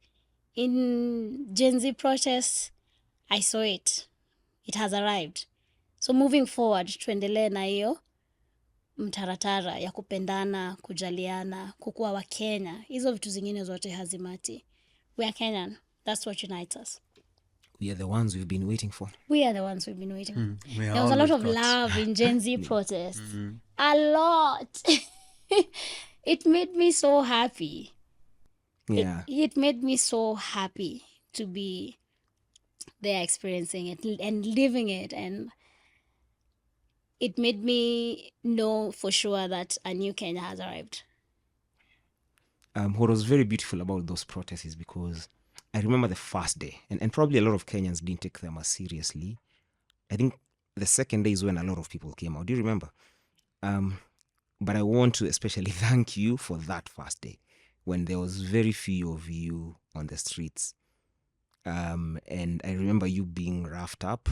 In Gen Z protests, I saw it. It has arrived. So moving forward, tuendelee na hiyo mtaratara ya kupendana, kujaliana, kukuwa wa Kenya. Hizo vitu zingine zote hazimati. We are Kenyan. That's what unites us. We are the ones we've been waiting for. We are the ones we've been waiting. We are There was a lot of always got. love in Gen Z protests. A lot. It made me so happy. Yeah. It made me so happy to be there experiencing it and living it, and it made me know for sure that a new Kenya has arrived. What was very beautiful about those protests is because I remember the first day, and probably a lot of Kenyans didn't take them as seriously. I think the second day is when a lot of people came out. Do you remember? But I want to especially thank you for that first day when there was very few of you on the streets. And I remember you being roughed up.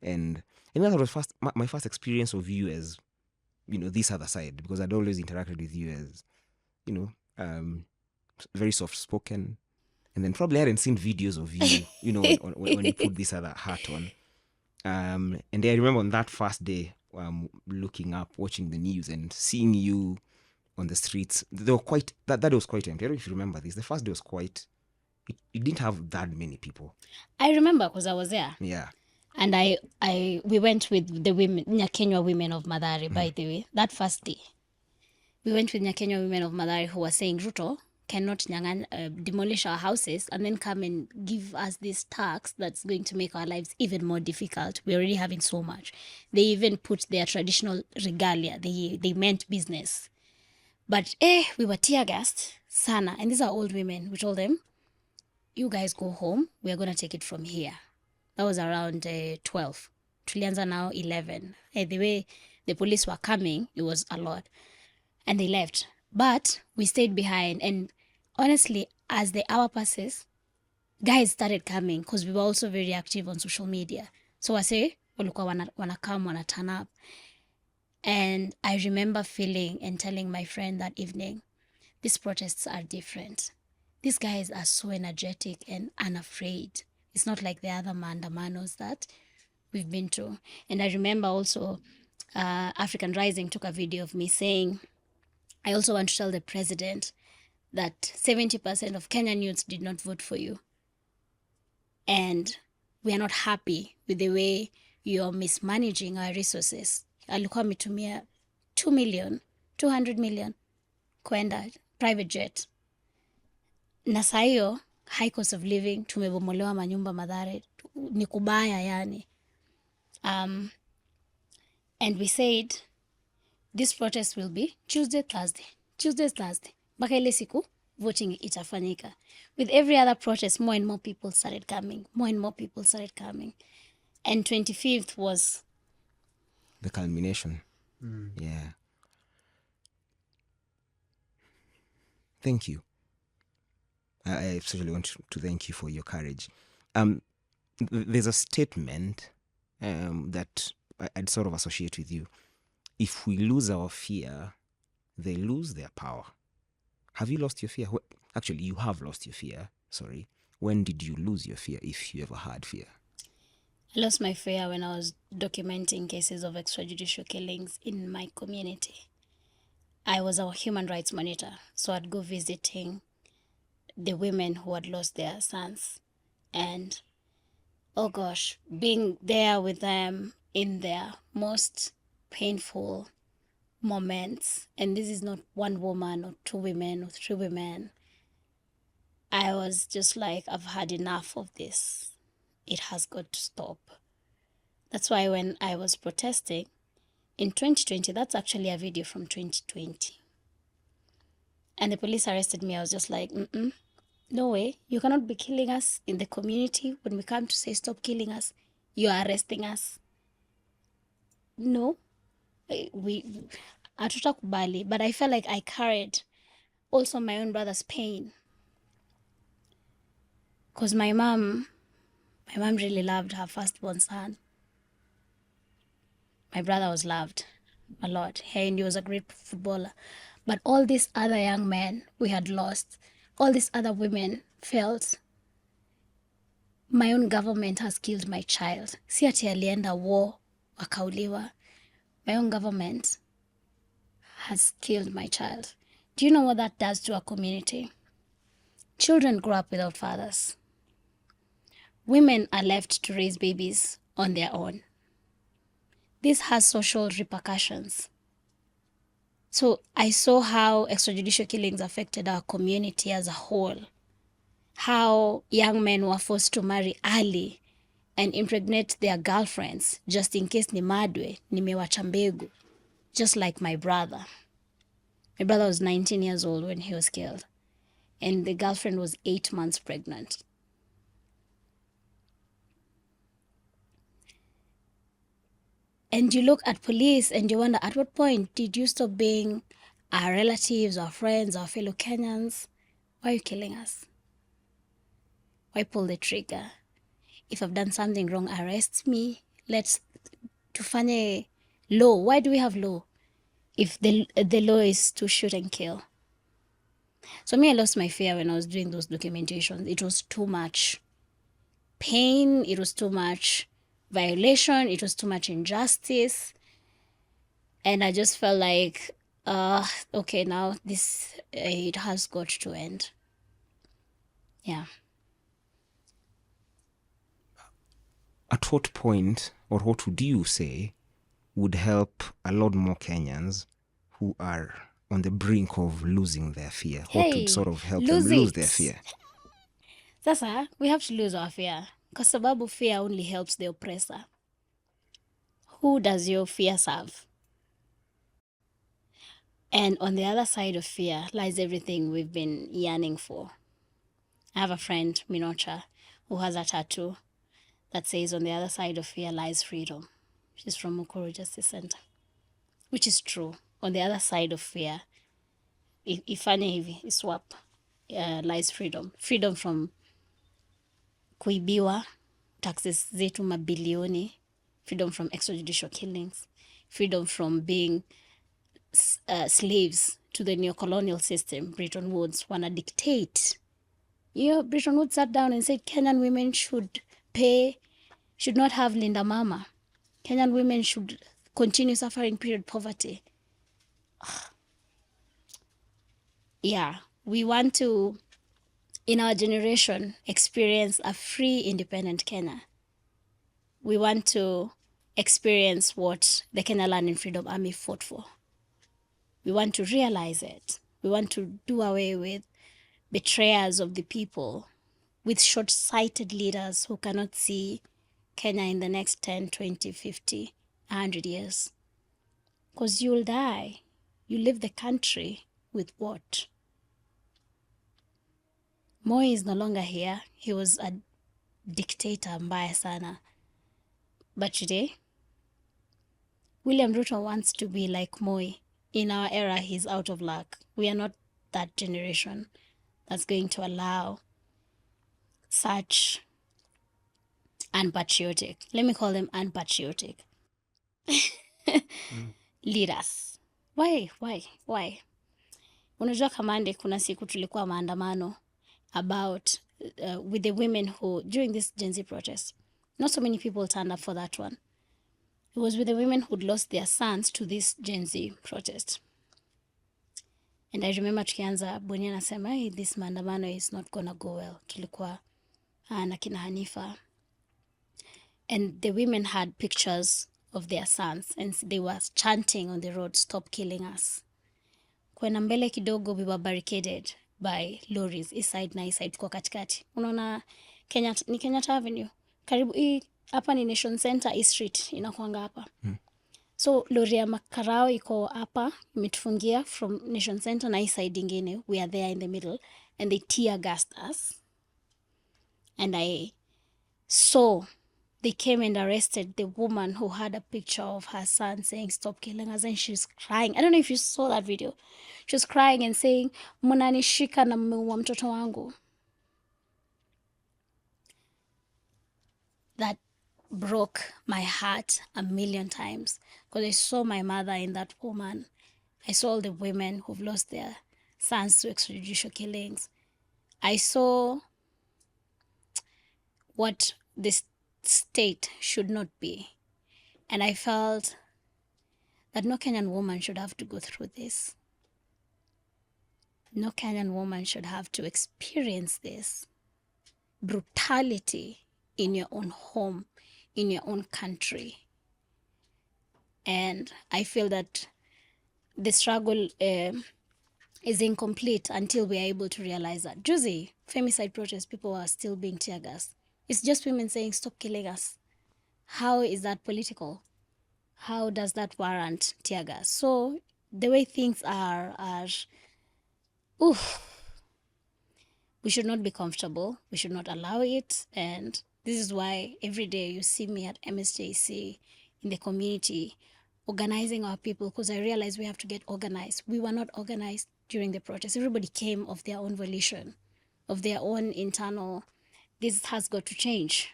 And that was my first experience of you as, this other side, because I'd always interacted with you as, very soft-spoken. And then probably I hadn't seen videos of you, when you put this other hat on. And I remember on that first day, looking up, watching the news and seeing you on the streets. They were quite, that was quite empty. I don't know if you remember this. The first day was quite, it didn't have that many people. I remember because I was there. Yeah. And we went with the women, Nyakenya women of Mathare, by the way, that first day. We went with Nyakenya women of Mathare who were saying, Ruto cannot demolish our houses and then come and give us this tax that's going to make our lives even more difficult. We're already having so much. They even put their traditional regalia. They meant business. But we were tear-gassed, sana. And these are old women. We told them, you guys go home. We're going to take it from here. That was around 12. Tulianza now 11. The way the police were coming, it was a lot. And they left. But we stayed behind. And honestly, as the hour passes, guys started coming because we were also very active on social media. So I say, walikuwa wanakam, wana turn up. And I remember feeling and telling my friend that evening, these protests are different. These guys are so energetic and unafraid. It's not like the other mandamanos that we've been to. And I remember also African Rising took a video of me saying, I also want to tell the president that 70% of Kenyan youths did not vote for you. And we are not happy with the way you're mismanaging our resources. Alikuwa ametumia 200 million kwenda private jet. Na saa hiyo, high cost of living, tumebomolewa manyumba Mathare, ni kubaya yani. And we said, this protest will be Tuesday, Thursday. Mpaka ile siku, voting itafanyika. With every other protest, more and more people started coming. And 25th was the culmination. Yeah. Thank you. I especially want to thank you for your courage. There's a statement that I'd sort of associate with you. If we lose our fear, they lose their power. Have you lost your fear? Actually, you have lost your fear. Sorry. When did you lose your fear, if you ever had fear? I lost my fear when I was documenting cases of extrajudicial killings in my community. I was a human rights monitor, so I'd go visiting the women who had lost their sons. And, oh gosh, being there with them, in their most painful moments, and this is not one woman or two women or three women, I was just like, I've had enough of this. It has got to stop. That's why when I was protesting in 2020, that's actually a video from 2020. And the police arrested me. I was just like, no way. You cannot be killing us in the community. When we come to say stop killing us, you are arresting us. No. We hatutakubali. But I felt like I carried also my own brother's pain. Because my mom really loved her firstborn son. My brother was loved a lot, and he was a great footballer. But all these other young men we had lost, all these other women felt, my own government has killed my child. Si ati alienda war, akauliwa. My own government has killed my child. Do you know what that does to a community? Children grow up without fathers. Women are left to raise babies on their own. This has social repercussions. So I saw how extrajudicial killings affected our community as a whole. How young men were forced to marry early and impregnate their girlfriends just in case ni madwe, nimewacha mbegu. Just like my brother. My brother was 19 years old when he was killed. And the girlfriend was 8 months pregnant. And you look at police and you wonder, at what point did you stop being our relatives, our friends, our fellow Kenyans? Why are you killing us? Why pull the trigger? If I've done something wrong, arrest me. Let's tufanye law. Why do we have law if the law is to shoot and kill? So me, I lost my fear when I was doing those documentations. It was too much pain. It was too much violation. It was too much injustice. And I just felt like, okay, now this, it has got to end. Yeah. At what point, or what would you say, would help a lot more Kenyans who are on the brink of losing their fear? What would sort of help them lose their fear? Sasa, we have to lose our fear. Kwa sababu fear only helps the oppressor. Who does your fear serve? And on the other side of fear lies everything we've been yearning for. I have a friend, Minocha, who has a tattoo that says, on the other side of fear lies freedom. She's from Mukuru Justice Center. Which is true. On the other side of fear, ifanye hivi, swap, lies freedom. Freedom from kuibiwa, taxes zetu mabilioni, freedom from extrajudicial killings, freedom from being slaves to the neocolonial system. Bretton Woods wanna dictate. Bretton Woods sat down and said Kenyan women should not have Linda Mama. Kenyan women should continue suffering period poverty. Yeah, we want to, in our generation, experience a free, independent Kenya. We want to experience what the Kenya Land and Freedom Army fought for. We want to realize it. We want to do away with betrayers of the people, with short-sighted leaders who cannot see Kenya in the next 10, 20, 50, 100 years. Because you'll die. You leave the country with what? Moi is no longer here. He was a dictator, mbaya sana. But today, William Ruto wants to be like Moi. In our era, he's out of luck. We are not that generation that's going to allow such unpatriotic, let me call them unpatriotic, leaders. Why? Unajua Kamande, kuna siku tulikuwa maandamano about with the women who, during this Gen Z protest, not so many people turned up for that one. It was with the women who'd lost their sons to this Gen Z protest. And I remember tukianza, Boni anasema, hey, this maandamano is not gonna go well. Tulikuwa na kina Hanifa. And the women had pictures of their sons, and they were chanting on the road, "Stop killing us." Kwenda mbele kidogo, we were barricaded by lorries, east side na east side, kwa katikati. Unaona ni Kenyatta Avenue. Karibu hii hapa ni Nation Center, East Street inakuanga hapa. So lori ya makarao iko hapa imetufungia from Nation Center na hii side ingine. We are there in the middle and they tear gassed us. And I saw they came and arrested the woman who had a picture of her son saying, "Stop killing us," and she's crying. I don't know if you saw that video. She was crying and saying, "Mnanishika na mmeua mtoto wangu." That broke my heart a million times because I saw my mother in that woman. I saw all the women who've lost their sons to extrajudicial killings. I saw what this state should not be. And I felt that no Kenyan woman should have to go through this. No Kenyan woman should have to experience this brutality in your own home, in your own country. And I feel that the struggle is incomplete until we are able to realize that. Juzi, femicide protests, people are still being tear gassed. It's just women saying, "Stop killing us." How is that political? How does that warrant tear gas? So the way things are we should not be comfortable. We should not allow it. And this is why every day you see me at MSJC in the community organizing our people, because I realize we have to get organized. We were not organized during the protest. Everybody came of their own volition, of their own internal, this has got to change.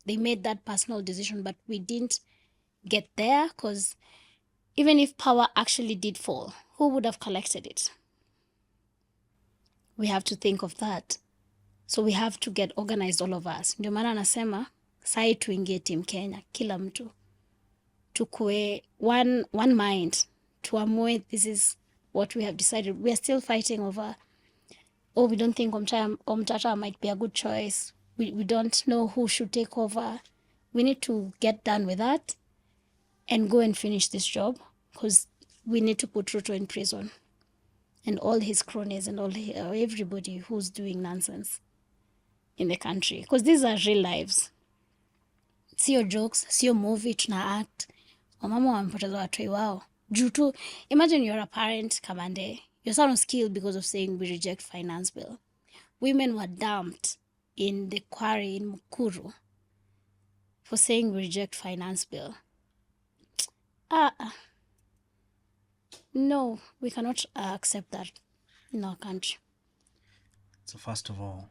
They made that personal decision, but we didn't get there because even if power actually did fall, who would have collected it? We have to think of that. So we have to get organized, all of us. Ndio maana nasema sai tuingie Team Kenya, kila mtu tukue one mind, tuamue this is what we have decided. We are still fighting over, we don't think Omtata might be a good choice. We don't know who should take over. We need to get done with that and go and finish this job, because we need to put Ruto in prison and all his cronies and everybody who's doing nonsense in the country, because these are real lives. Sio jokes, sio movie tuna act. Wamama wamepoteza watoi wao juu tu. Imagine you're a parent, Kamande, your son was killed because of saying we reject finance bill. Women were dumped in the quarry in Mukuru for saying we reject finance bill. No, we cannot accept that in our country. So first of all,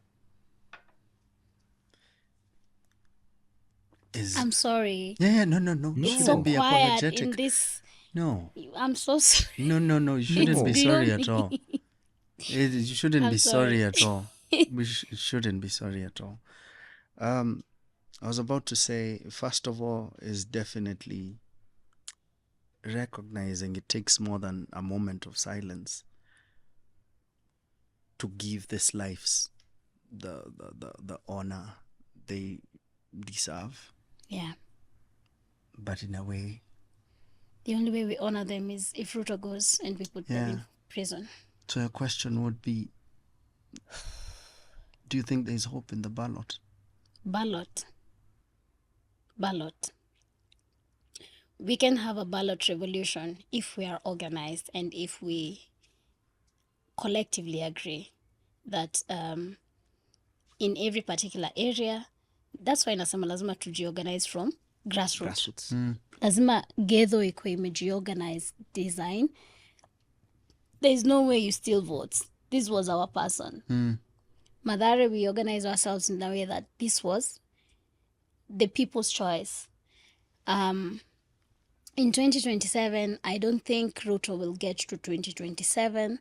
I'm sorry. Yeah, no. It's Shouldn't so be quiet apologetic. in this. No. I'm so sorry. No. You shouldn't be sorry at all. You You shouldn't I'm be sorry. sorry at all. You shouldn't be sorry at all. I was about to say, first of all, is definitely recognizing it takes more than a moment of silence to give these lives the honor they deserve. Yeah. But in a way, The only way we honor them is if Ruto goes and we put them in prison. so your question would be, do you think there's hope in the ballot? Ballot. We can have a ballot revolution if we are organized and if we collectively agree that in every particular area. That's why nasema lazima tujiorganize from grassroots. Lazima Ghetto ikuwe imejiorganize design. There's no way you steal votes. This was our person. Madare, we organize ourselves in the way that this was the people's choice. In 2027, I don't think Ruto will get to 2027.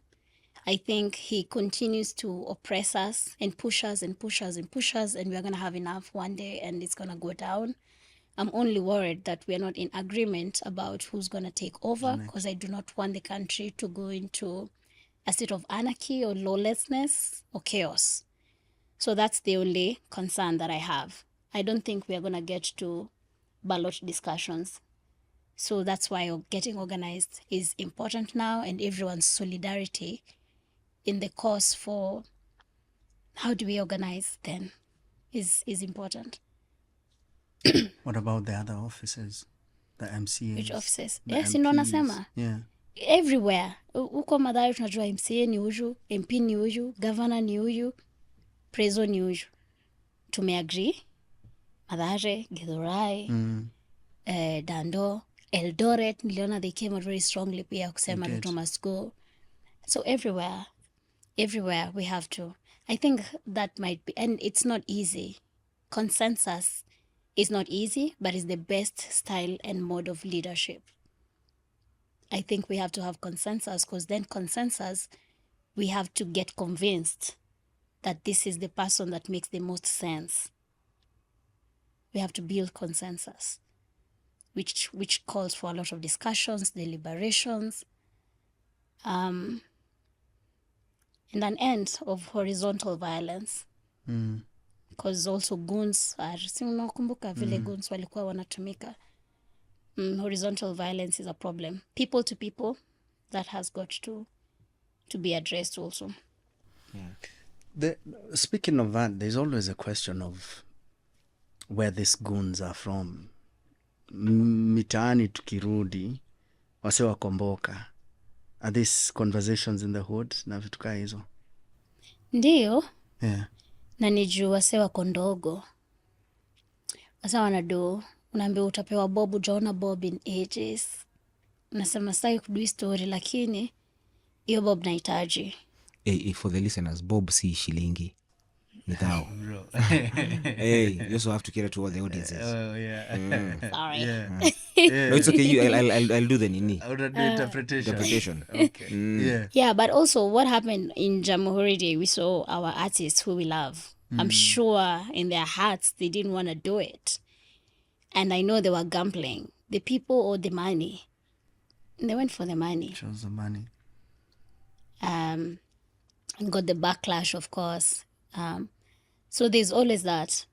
I think he continues to oppress us and push us and push us and push us, and we're going to have enough one day and it's going to go down. I'm only worried that we're not in agreement about who's going to take over, because I do not want the country to go into a state of anarchy or lawlessness or chaos. So that's the only concern that I have. I don't think we're going to get to ballot discussions So that's why getting organized is important now, and everyone's solidarity in the cause for how do we organize then is important. What about the other offices? The MCAs? Which offices? The Yes, ndo MPs? nasema. Yeah. Everywhere. Huko Mathare tunajua MCA ni huyu, MP ni huyu, governor ni huyu, preso ni huyu. Tumeagree. Mathare, Githurai, Dando, Eldoret, niliona they came out very strongly pia kusema Ruto must go. So everywhere we have to. I think that might be, and it's not easy. Consensus is not easy, but it's the best style and mode of leadership. I think we have to have consensus, because then consensus, we have to get convinced that this is the person that makes the most sense. We have to build consensus, which calls for a lot of discussions, deliberations, and an end of horizontal violence. Because also goons are, si unakumbuka vile goons walikuwa wanatumika. Horizontal violence is a problem. People to people, that has got to be addressed also. Speaking of that, there's always a question of where these goons are from. Mitaani tukirudi, wase wakomboka. Are these conversations in the hood na vitu kaa hizo? Ndiyo. Yeah. Na nijuu wase wako ndogo. Wasa wanado, unaambia utapewa bob, ujaona bob in ages. Unasema sitaki kudui story, lakini iyo bob nahitaji. For the listeners, bob si shilingi. Ni thou. Hey, you also have to cater to all the audiences. Oh, yeah. Sorry. Yeah. No, it's okay. I'll do the nini. Interpretation. Okay. Yeah. Yeah, but also what happened in Jamhuri Day, we saw our artists who we love. I'm sure in their hearts they didn't want to do it. And I know they were gambling. The people owed the money. They went for the money. Chose the money. And got the backlash, of course. So there's always that.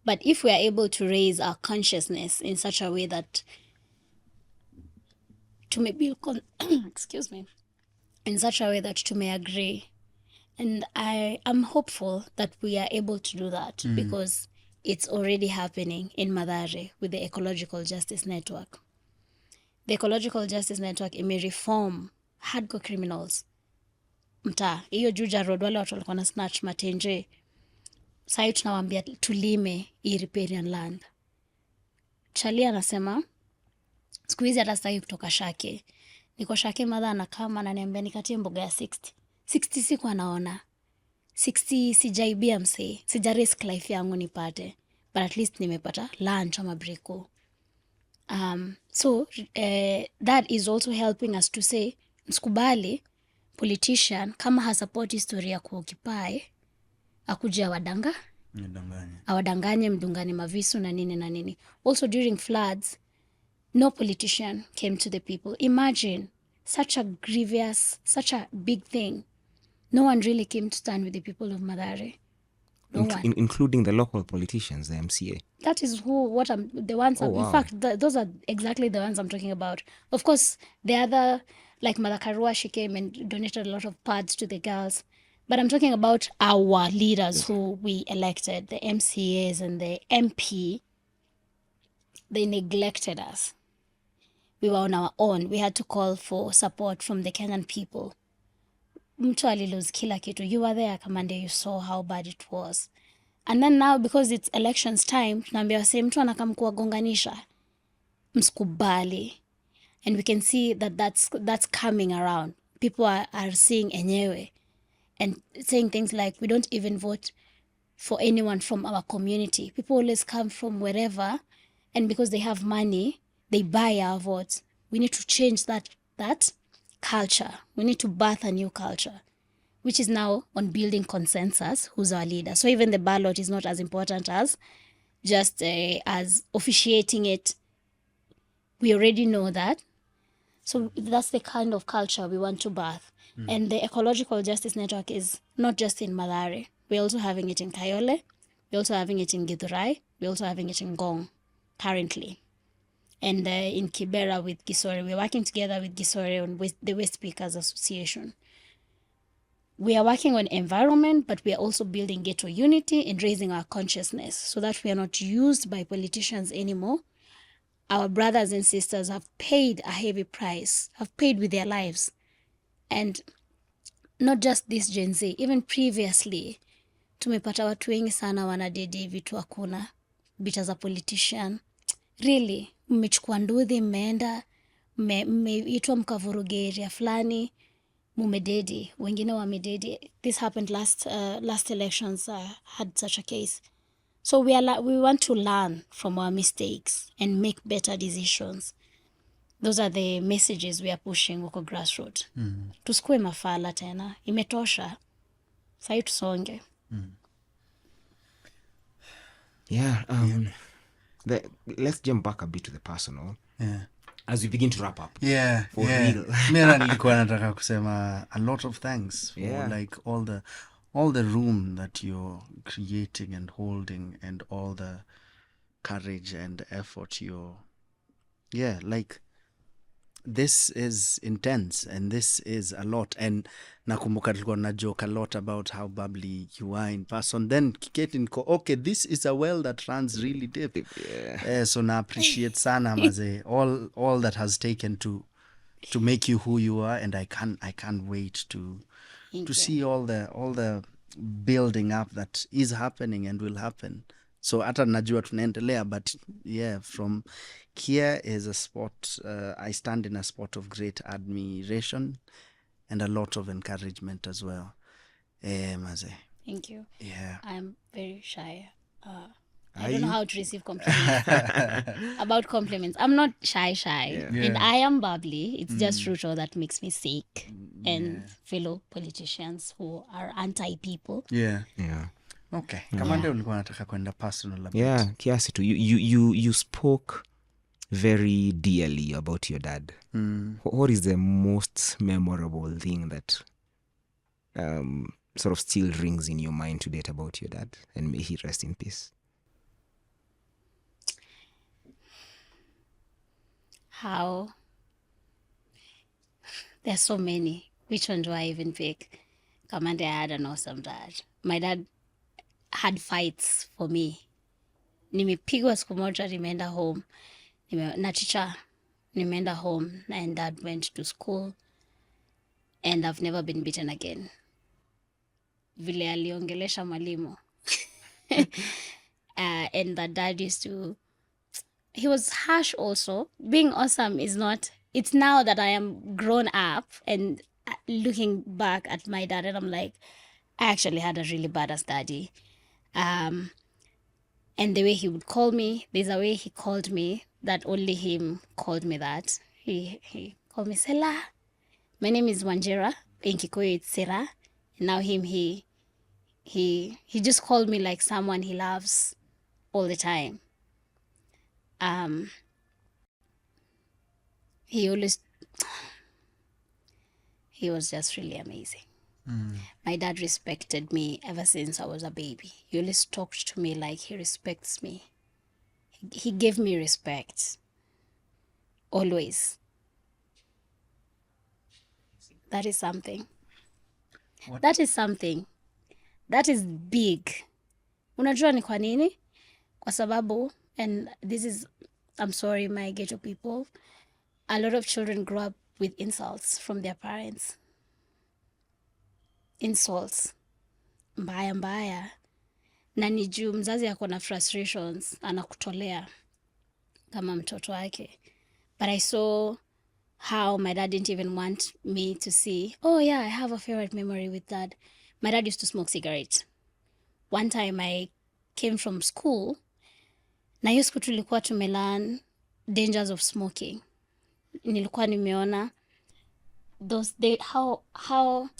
But if we are able to raise our consciousness in such a way that to may build excuse me, in such a way that to may agree, and I am hopeful that we are able to do that, because it's already happening in Mathare with the Ecological Justice Network. The Ecological Justice Network reform hardcore criminals. Mta, hiyo Juja Road, wale watu walikuwa na snatch matenje. Sasa tunawaambia tulime hii riparian land. Chalia anasema siku hizi hata sitaki kutoka Shake. Niko Shake, madha anakama ananiambia nikatie mboga ya 60. 60 siku anaona. 60 sijaibia msee. Sija risk life yangu nipate. But at least nimepata lunch ama breko. So that is also helping us to say, msikubali politician kama hasupport historia ya kuoccupy akuje awadanganye mdungane mavisu na nini. Also during floods, no politician came to the people. Imagine such a grievous, such a big thing. No one really came to stand with the people of Mathare. No one. Including the local politicians, the MCA. That is the ones. Oh, wow. In fact, those are exactly the ones I'm talking about. Of course, the other, like Madakarua, she came and donated a lot of pads to the girls. But I'm talking about our leaders who we elected, the MCAs and the MP. They neglected us. We were on our own. We had to call for support from the Kenyan people. Mtu alilose kila kitu. You were there, Kamande, you saw how bad it was. And then now, because it's elections time, tunaambia wase mtu anakam kuwagonganisha. Msikubali. And we can see that that's coming around. People are seeing enyewe and saying things like, we don't even vote for anyone from our community. People always come from wherever, and because they have money, they buy our votes. We need to change that culture. We need to birth a new culture, which is now on building consensus, who's our leader. So even the ballot is not as important as just as officiating it. We already know that. So that's the kind of culture we want to birth. And the Ecological Justice Network is not just in Mathare. We're also having it in Kayole. We're also having it in Githurai. We're also having it in Gong currently. And in Kibera with Gisore, we're working together with Gisore on the Waste Speakers Association. We are working on environment, but we are also building ghetto unity and raising our consciousness so that we are not used by politicians anymore. Our brothers and sisters have paid a heavy price, have paid with their lives. And not just this Gen Z, even previously, tumepata watu wengi sana wanadedi vitu hakuna, bit as a politician. Really, mmechukua nduthi, mmeenda, mmeitwa mkavuruge area fulani, mumededi, wengine wamededi. This happened last elections, had such a case. So we want to learn from our mistakes and make better decisions. Those are the messages we are pushing huko grassroots. Tusikue mafala tena, imetosha. Sai tusonge. Yeah. Let's jump back a bit to the personal. Yeah. As we begin to wrap up. Yeah, For yeah. real. Mimi nilikuwa nataka kusema a lot of thanks for Yeah. like all the room that you're creating and holding and all the courage and effort like this is intense and this is a lot. And nakumbuka tulikuwa na joke a lot about how bubbly you are in person. Then kiketi niko, okay, this is a well that runs really deep. Yeah. So na appreciate sana maze all that has taken to make you who you are, and I can't wait to see all the building up that is happening and will happen. So hata najua tunaendelea, but yeah, from here is a spot, I stand in a spot of great admiration and a lot of encouragement as well. Maze. Thank you. Yeah. I'm very shy. I don't know how to receive compliments. About compliments, I'm not shy, Yeah. and I am bubbly. It's just Ruto that makes me sick, and fellow politicians who are anti-people. Yeah. Yeah. Okay. Kamande ulikuwa nataka kwenda personal a bit. Yeah, kiasi tu. You spoke very dearly about your dad. What is the most memorable thing that sort of still rings in your mind to date about your dad? And may he rest in peace. How? There's so many. Which one do I even pick? Kamande had an awesome dad. My dad had fights for me. Nimepigwa siku moja, nimeenda home. Na teacher, nimeenda home, and dad went to school. And I've never been beaten again. Vile aliongelesha mwalimu. And that dad used to... He was harsh also. Being awesome is not... It's now that I am grown up and looking back at my dad, and I'm like, I actually had a really badass daddy. And the way he would call me, there's a way he called me that only him called me that. He called me Sela. My name is Wanjira. In Kikuyu, it's Sera. And now he just called me like someone he loves all the time. He was just really amazing. My dad respected me ever since I was a baby. He always talked to me like he respects me. He gave me respect. Always. That is something. What? That is something. That is big. Unajua ni kwa nini? Kwa sababu, and this is, I'm sorry, my ghetto people, a lot of children grow up with insults from their parents. Insults. Mbaya mbaya. Na ni juu mzazi ako na frustrations, anakutolea kama mtoto wake. But I saw how my dad didn't even want me to see, oh yeah, I have a favorite memory with dad. My dad used to smoke cigarettes. One time I came from school, na hiyo siku tulikuwa tumelearn dangers of smoking. Nilikuwa nimeona how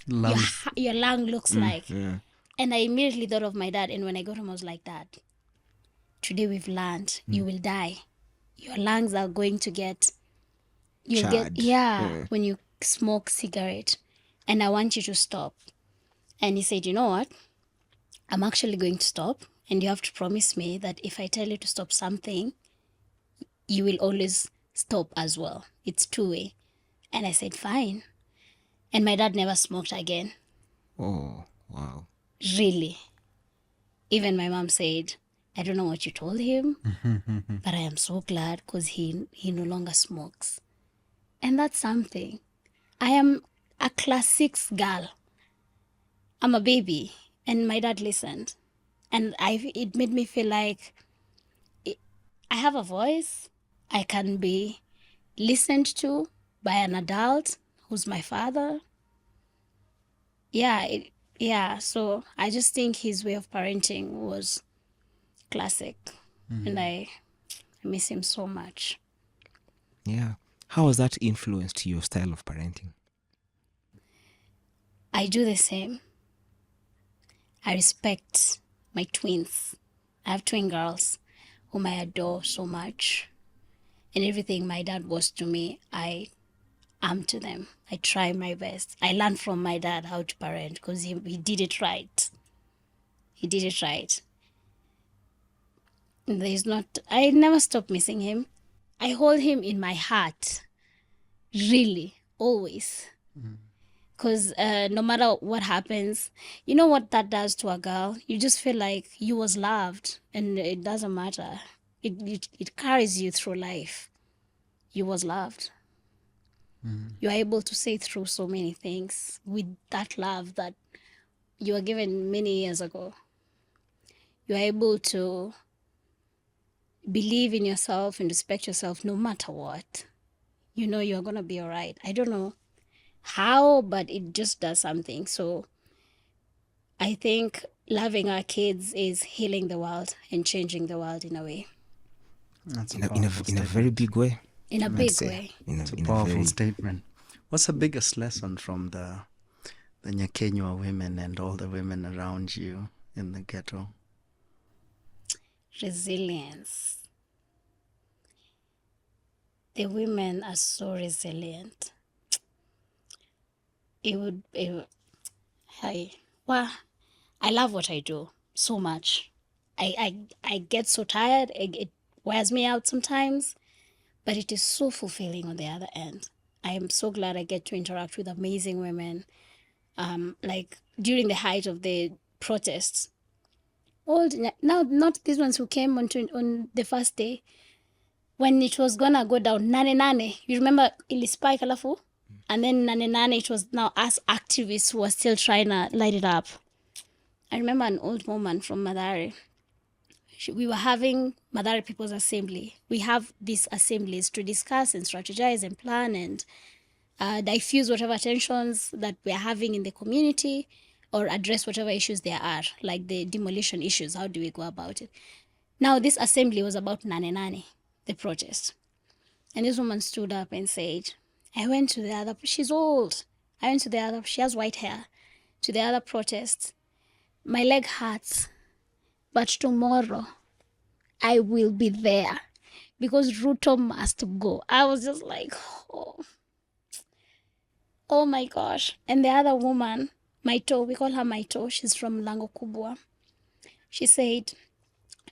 your lung looks like. Yeah. And I immediately thought of my dad, and when I got home I was like, Dad, today we've learned you will die. Your lungs are going to get... You'll Charred. get when you smoke cigarette, and I want you to stop. And he said, you know what? I'm actually going to stop, and you have to promise me that if I tell you to stop something, you will always stop as well. It's two-way. And I said, fine. And my dad never smoked again. Oh, wow. Really. Even my mom said, I don't know what you told him, but I am so glad because he no longer smokes. And that's something. I am a class 6 girl. I'm a baby. And my dad listened. And it made me feel like I have a voice. I can be listened to by an adult who's my father. Yeah, so I just think his way of parenting was classic. And I miss him so much. Yeah. How has that influenced your style of parenting? I do the same. I respect my twins. I have twin girls whom I adore so much. And everything my dad was to me, I am to them. I try my best. I learned from my dad how to parent because he did it right. He did it right. I never stop missing him. I hold him in my heart. Really, always. Because no matter what happens, you know what that does to a girl? You just feel like you was loved and it doesn't matter. It carries you through life. You was loved. You are able to say through so many things with that love that you were given many years ago. You are able to believe in yourself and respect yourself no matter what. You know you're going to be all right. I don't know how, but it just does something. So I think loving our kids is healing the world and changing the world in a way. That's a In powerful a statement. very big way. In a I'd big say. way. It's a In a powerful very statement. What's the biggest lesson from the Nyakenywa women and all the women around you in the ghetto? Resilience. The women are so resilient. I love what I do so much. I get so tired. It wears me out sometimes, but it is so fulfilling on the other end. I am so glad I get to interact with amazing women. Like during the height of the protests, now not these ones who came on the first day when it was gonna go down nane. You remember ilispike alafu, and then nane it was now us activists who were still trying to light it up. I remember an old woman from Madare. We were having Madare People's Assembly. We have these assemblies to discuss and strategize and plan and diffuse whatever tensions that we're having in the community or address whatever issues there are, like the demolition issues. How do we go about it? Now, this assembly was about Nane, the protest. And this woman stood up and said, she's old. She has white hair, to the other protest. My leg hurts, but tomorrow I will be there because Ruto must go. I was just like, oh my gosh. And the other woman, Maito, we call her Maito, she's from Lango Kubwa. She said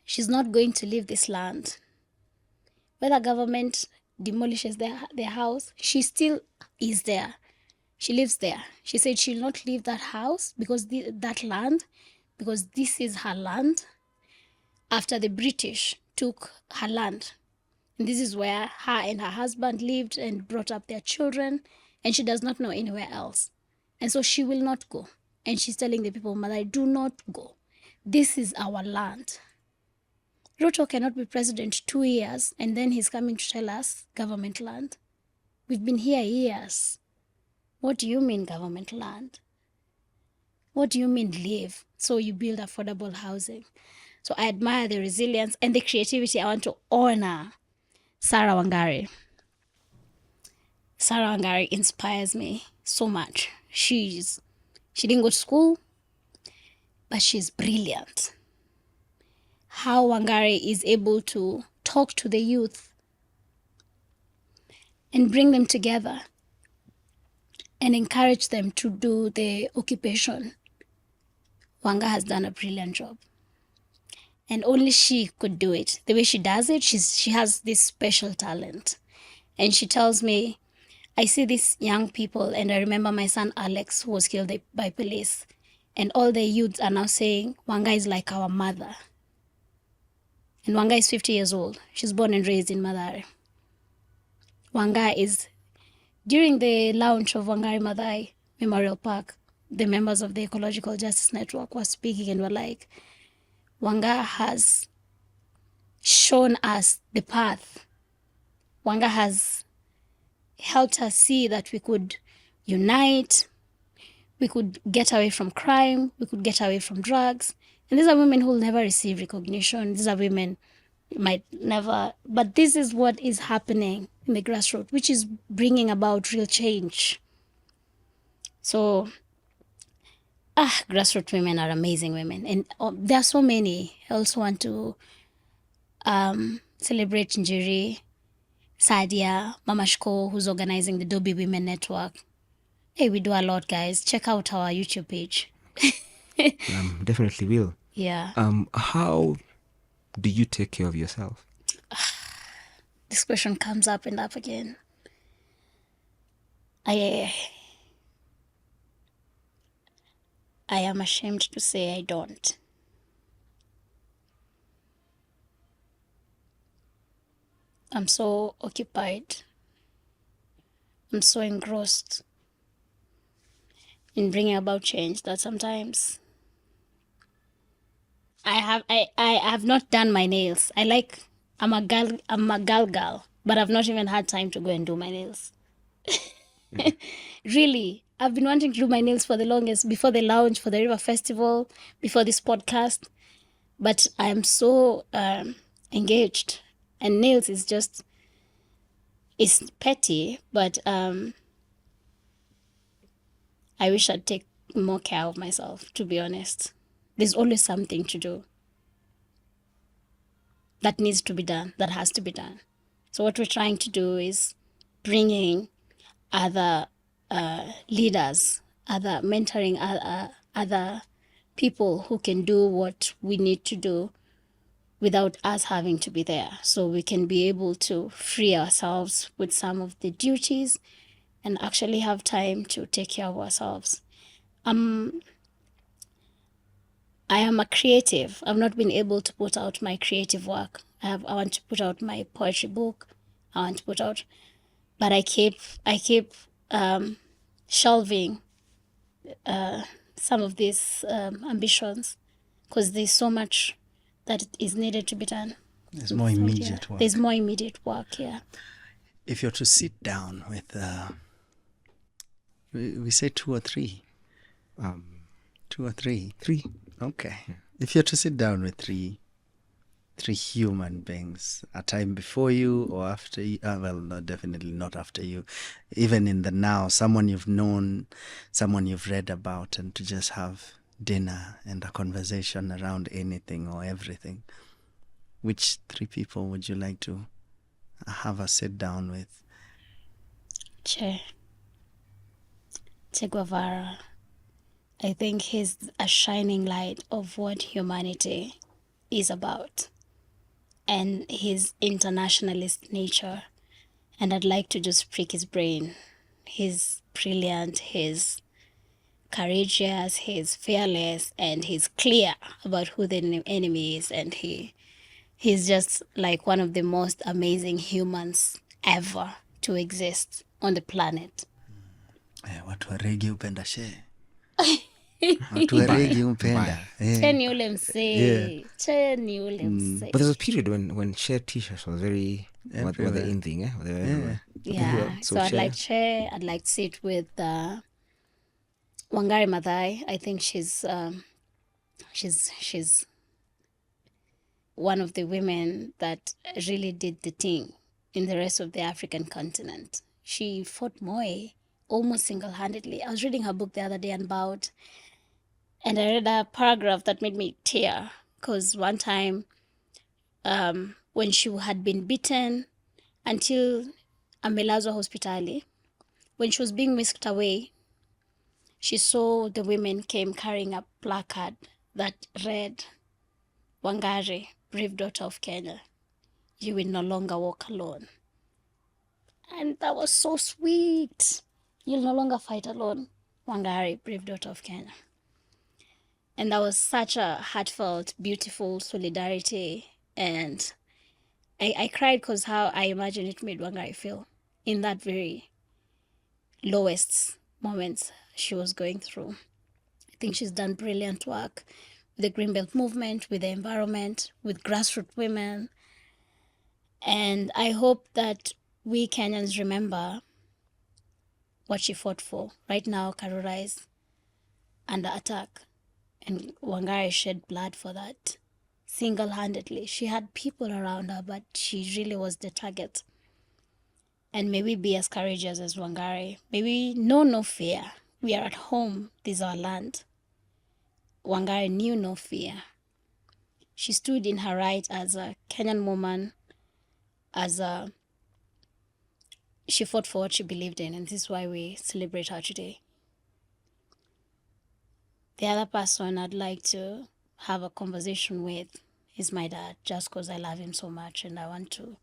she's not going to leave this land. Whether government demolishes their house, she still is there. She lives there. She said she'll not leave that house because that land, because this is her land after the British took her land. And this is where her and her husband lived and brought up their children, and she does not know anywhere else. And so she will not go. And she's telling the people, Mother, do not go. This is our land. Ruto cannot be president 2 years, and then he's coming to tell us government land. We've been here years. What do you mean government land? What do you mean live? So you build affordable housing. So I admire the resilience and the creativity. I want to honor Sarah Wangari. Sarah Wangari inspires me so much. She didn't go to school, but she's brilliant. How Wangari is able to talk to the youth and bring them together and encourage them to do the occupation. Wanga has done a brilliant job. and only she could do it. The way she does it, she has this special talent. And she tells me, I see these young people, and I remember my son Alex, who was killed by police, and all the youths are now saying, Wanga is like our mother. And Wanga is 50 years old. She's born and raised in Mathare. Wanga is, during the launch of Wangari Maathai Memorial Park, the members of the Ecological Justice Network were speaking and were like, Wanga has shown us the path. Wanga has helped us see that we could unite, we could get away from crime, we could get away from drugs. And these are women who will never receive recognition. These are women who might never, but this is what is happening in the grassroots, which is bringing about real change. So, grassroots women are amazing women. And there are so many. I also want to celebrate Njiri, Sadia, Mama Shko, who's organizing the Dobie Women Network. Hey, we do a lot, guys. Check out our YouTube page. Definitely will. Yeah. How do you take care of yourself? This question comes up and up again. I am ashamed to say I don't. I'm so occupied. I'm so engrossed in bringing about change that sometimes I have not done my nails. I'm a girl, but I've not even had time to go and do my nails. Really, I've been wanting to do my nails for the longest, before the launch, for the River Festival, before this podcast. But I am so engaged. And nails is just, it's petty, but I wish I'd take more care of myself, to be honest. There's always something to do that needs to be done, that has to be done. So what we're trying to do is bringing other leaders, mentoring other people who can do what we need to do without us having to be there. So we can be able to free ourselves with some of the duties and actually have time to take care of ourselves. I am a creative. I've not been able to put out my creative work. I want to put out my poetry book. I want to put out, but I keep shelving some of these ambitions because there's so much that is needed to be done. There's more immediate work. There's more immediate work, yeah. If you're to sit down with, we say 2 or 3. 2 or 3. 3. Okay. Yeah. If you're to sit down with three human beings, a time before you or after you, well, no, definitely not after you, even in the now, someone you've known, someone you've read about, and to just have dinner and a conversation around anything or everything, which 3 people would you like to have a sit down with? Che Guevara. I think he's a shining light of what humanity is about and his internationalist nature. And I'd like to just prick his brain. He's brilliant, he's courageous, he's fearless, and he's clear about who the enemy is. And he's just like one of the most amazing humans ever to exist on the planet. Watu wa regi upenda she. Watu wa regi upenda. Cheni ule msee. Cheni ule msee. But there was a period when share t-shirts was very were the in thing, Yeah. So I'd like share. I'd like to sit with Wangari Maathai. I think she's one of the women that really did the thing in the rest of the African continent. She fought Moi almost single-handedly. I was reading her book the other day and bowed, and I read a paragraph that made me tear, because one time when she had been beaten until amelazwa hospitali, when she was being whisked away, she saw the women came carrying a placard that read, Wangari, brave daughter of Kenya, you will no longer walk alone. And that was so sweet. You'll no longer fight alone. Wangari, brave daughter of Kenya. And that was such a heartfelt, beautiful solidarity. And I cried because how I imagine it made Wangari feel in that very lowest moments she was going through. I think she's done brilliant work with the Green Belt movement, with the environment, with grassroots women. And I hope that we Kenyans remember what she fought for. Right now, Karura is under attack, and Wangari shed blood for that single-handedly. She had people around her, but she really was the target. And may we be as courageous as Wangari. May we know no fear. We are at home. This is our land. Wangari knew no fear. She stood in her right as a Kenyan woman, she fought for what she believed in, and this is why we celebrate her today. The other person I'd like to have a conversation with is my dad, just because I love him so much and I want to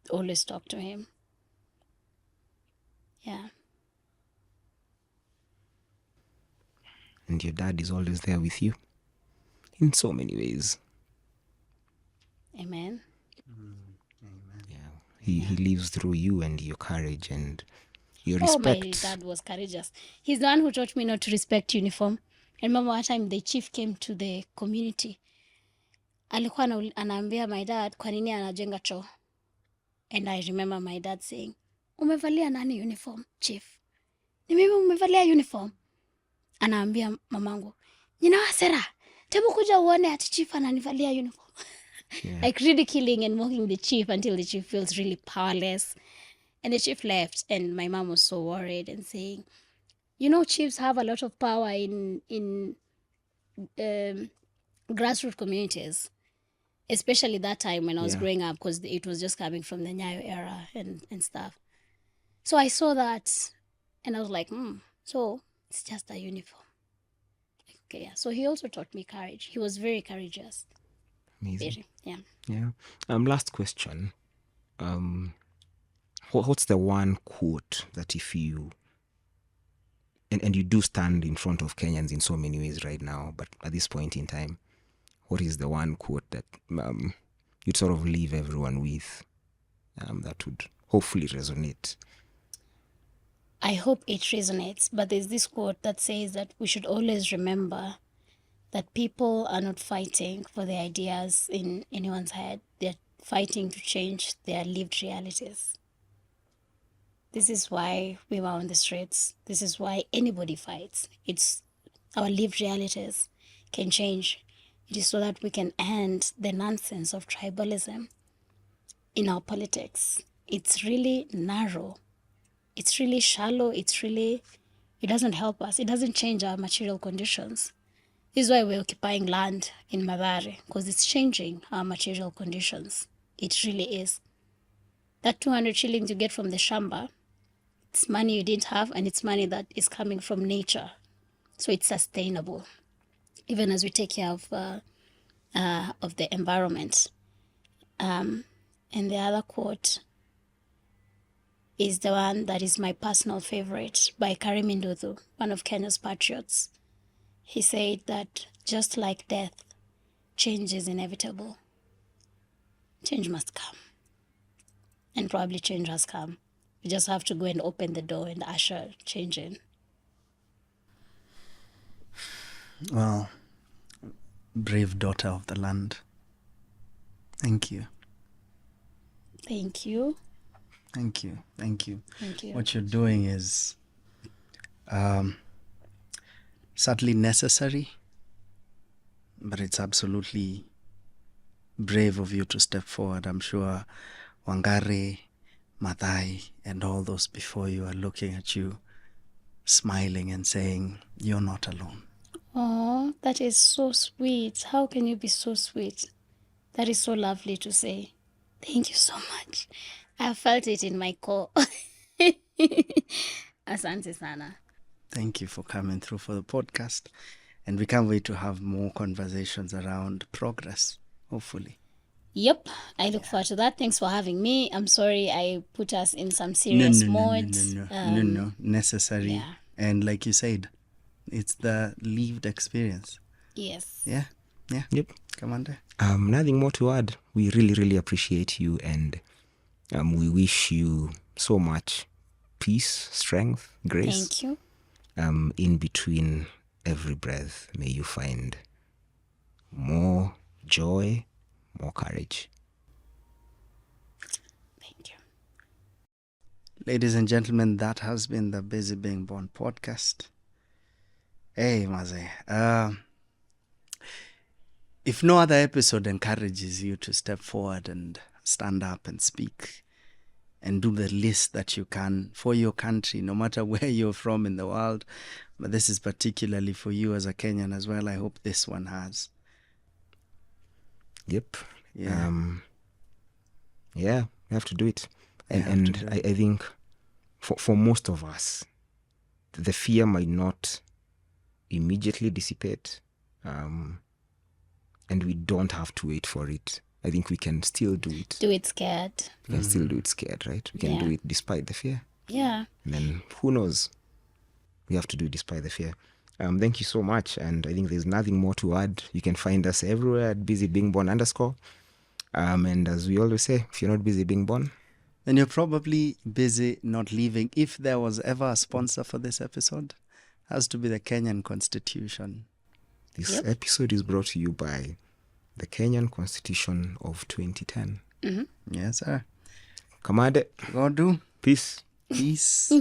always talk to him. Yeah. And your dad is always there with you in so many ways. Amen. Yeah. He lives through you and your courage and your Oh, my respect. dad was courageous. He's the one who taught me not to respect uniform. I remember one time the chief came to the community. Alikuwa anaambia my dad kwa nini anajenga choo. And I remember my dad saying, umevalia nani uniform, chief? Ni mimi umevalia uniform? Anaambia mamangu, nina hasira. Tebu kuja uone ati chief ananivalia uniform. Yeah. Like ridiculing and mocking the chief until the chief feels really powerless. And the chief left, and my mom was so worried and saying, you know, chiefs have a lot of power in grassroots communities, especially that time when I was growing up, because it was just coming from the Nyayo era and stuff. So I saw that, and I was like, so it's just a uniform. Okay, yeah. So he also taught me courage. He was very courageous. Amazing. Very, yeah. Yeah. Last question. What's the one quote that if you and you do stand in front of Kenyans in so many ways right now, but at this point in time, what is the one quote that you'd sort of leave everyone with that would hopefully resonate? I hope it resonates, but there's this quote that says that we should always remember that people are not fighting for the ideas in anyone's head. They're fighting to change their lived realities. This is why we were on the streets. This is why anybody fights. It's our lived realities can change. It is so that we can end the nonsense of tribalism in our politics. It's really narrow. It's really shallow. It doesn't help us. It doesn't change our material conditions. This is why we're occupying land in Mathare, because it's changing our material conditions. It really is. That 200 shillings you get from the shamba, it's money you didn't have, and it's money that is coming from nature. So it's sustainable, even as we take care of the environment. And the other quote is the one that is my personal favorite, by Karim Nduthu, one of Kenya's patriots. He said that just like death, change is inevitable. Change must come. And probably change has come. We just have to go and open the door and usher change in. Well, brave daughter of the land. Thank you. Thank you. Thank you. Thank you. Thank you. What you're doing is certainly necessary, but it's absolutely brave of you to step forward. I'm sure Wangari, Maathai, and all those before you are looking at you, smiling and saying, you're not alone. Oh, that is so sweet. How can you be so sweet? That is so lovely to say. Thank you so much. I felt it in my core. Asante sana. Thank you for coming through for the podcast. And we can't wait to have more conversations around progress, hopefully. Yep, I look forward to that. Thanks for having me. I'm sorry I put us in some serious mode. No, necessary. Yeah. And like you said, it's the lived experience. Yes. Yeah. Yep. Kamande. Nothing more to add. We really, really appreciate you, and we wish you so much peace, strength, grace. Thank you. In between every breath, may you find more joy, more courage. Thank you. Ladies and gentlemen, that has been the Busy Being Born podcast. Hey, Maze. If no other episode encourages you to step forward and stand up and speak and do the least that you can for your country, no matter where you're from in the world, but this is particularly for you as a Kenyan as well, I hope this one has. Yep. Yeah. Yeah, we have to do it. And I think for most of us, the fear might not immediately dissipate, and we don't have to wait for it. I think we can still do it. Do it scared. We can still do it scared, right? We can do it despite the fear. Yeah. And then who knows? We have to do it despite the fear. Thank you so much. And I think there's nothing more to add. You can find us everywhere at busybeingborn_. And as we always say, if you're not busy being born, then you're probably busy not leaving. If there was ever a sponsor for this episode, it has to be the Kenyan Constitution. This episode is brought to you by the Kenyan Constitution of 2010. Mm-hmm. Yes, sir. Kamande. Kigondu. Peace. Peace.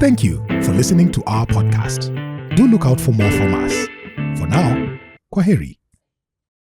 Thank you for listening to our podcast. Do look out for more from us. For now, kwaheri.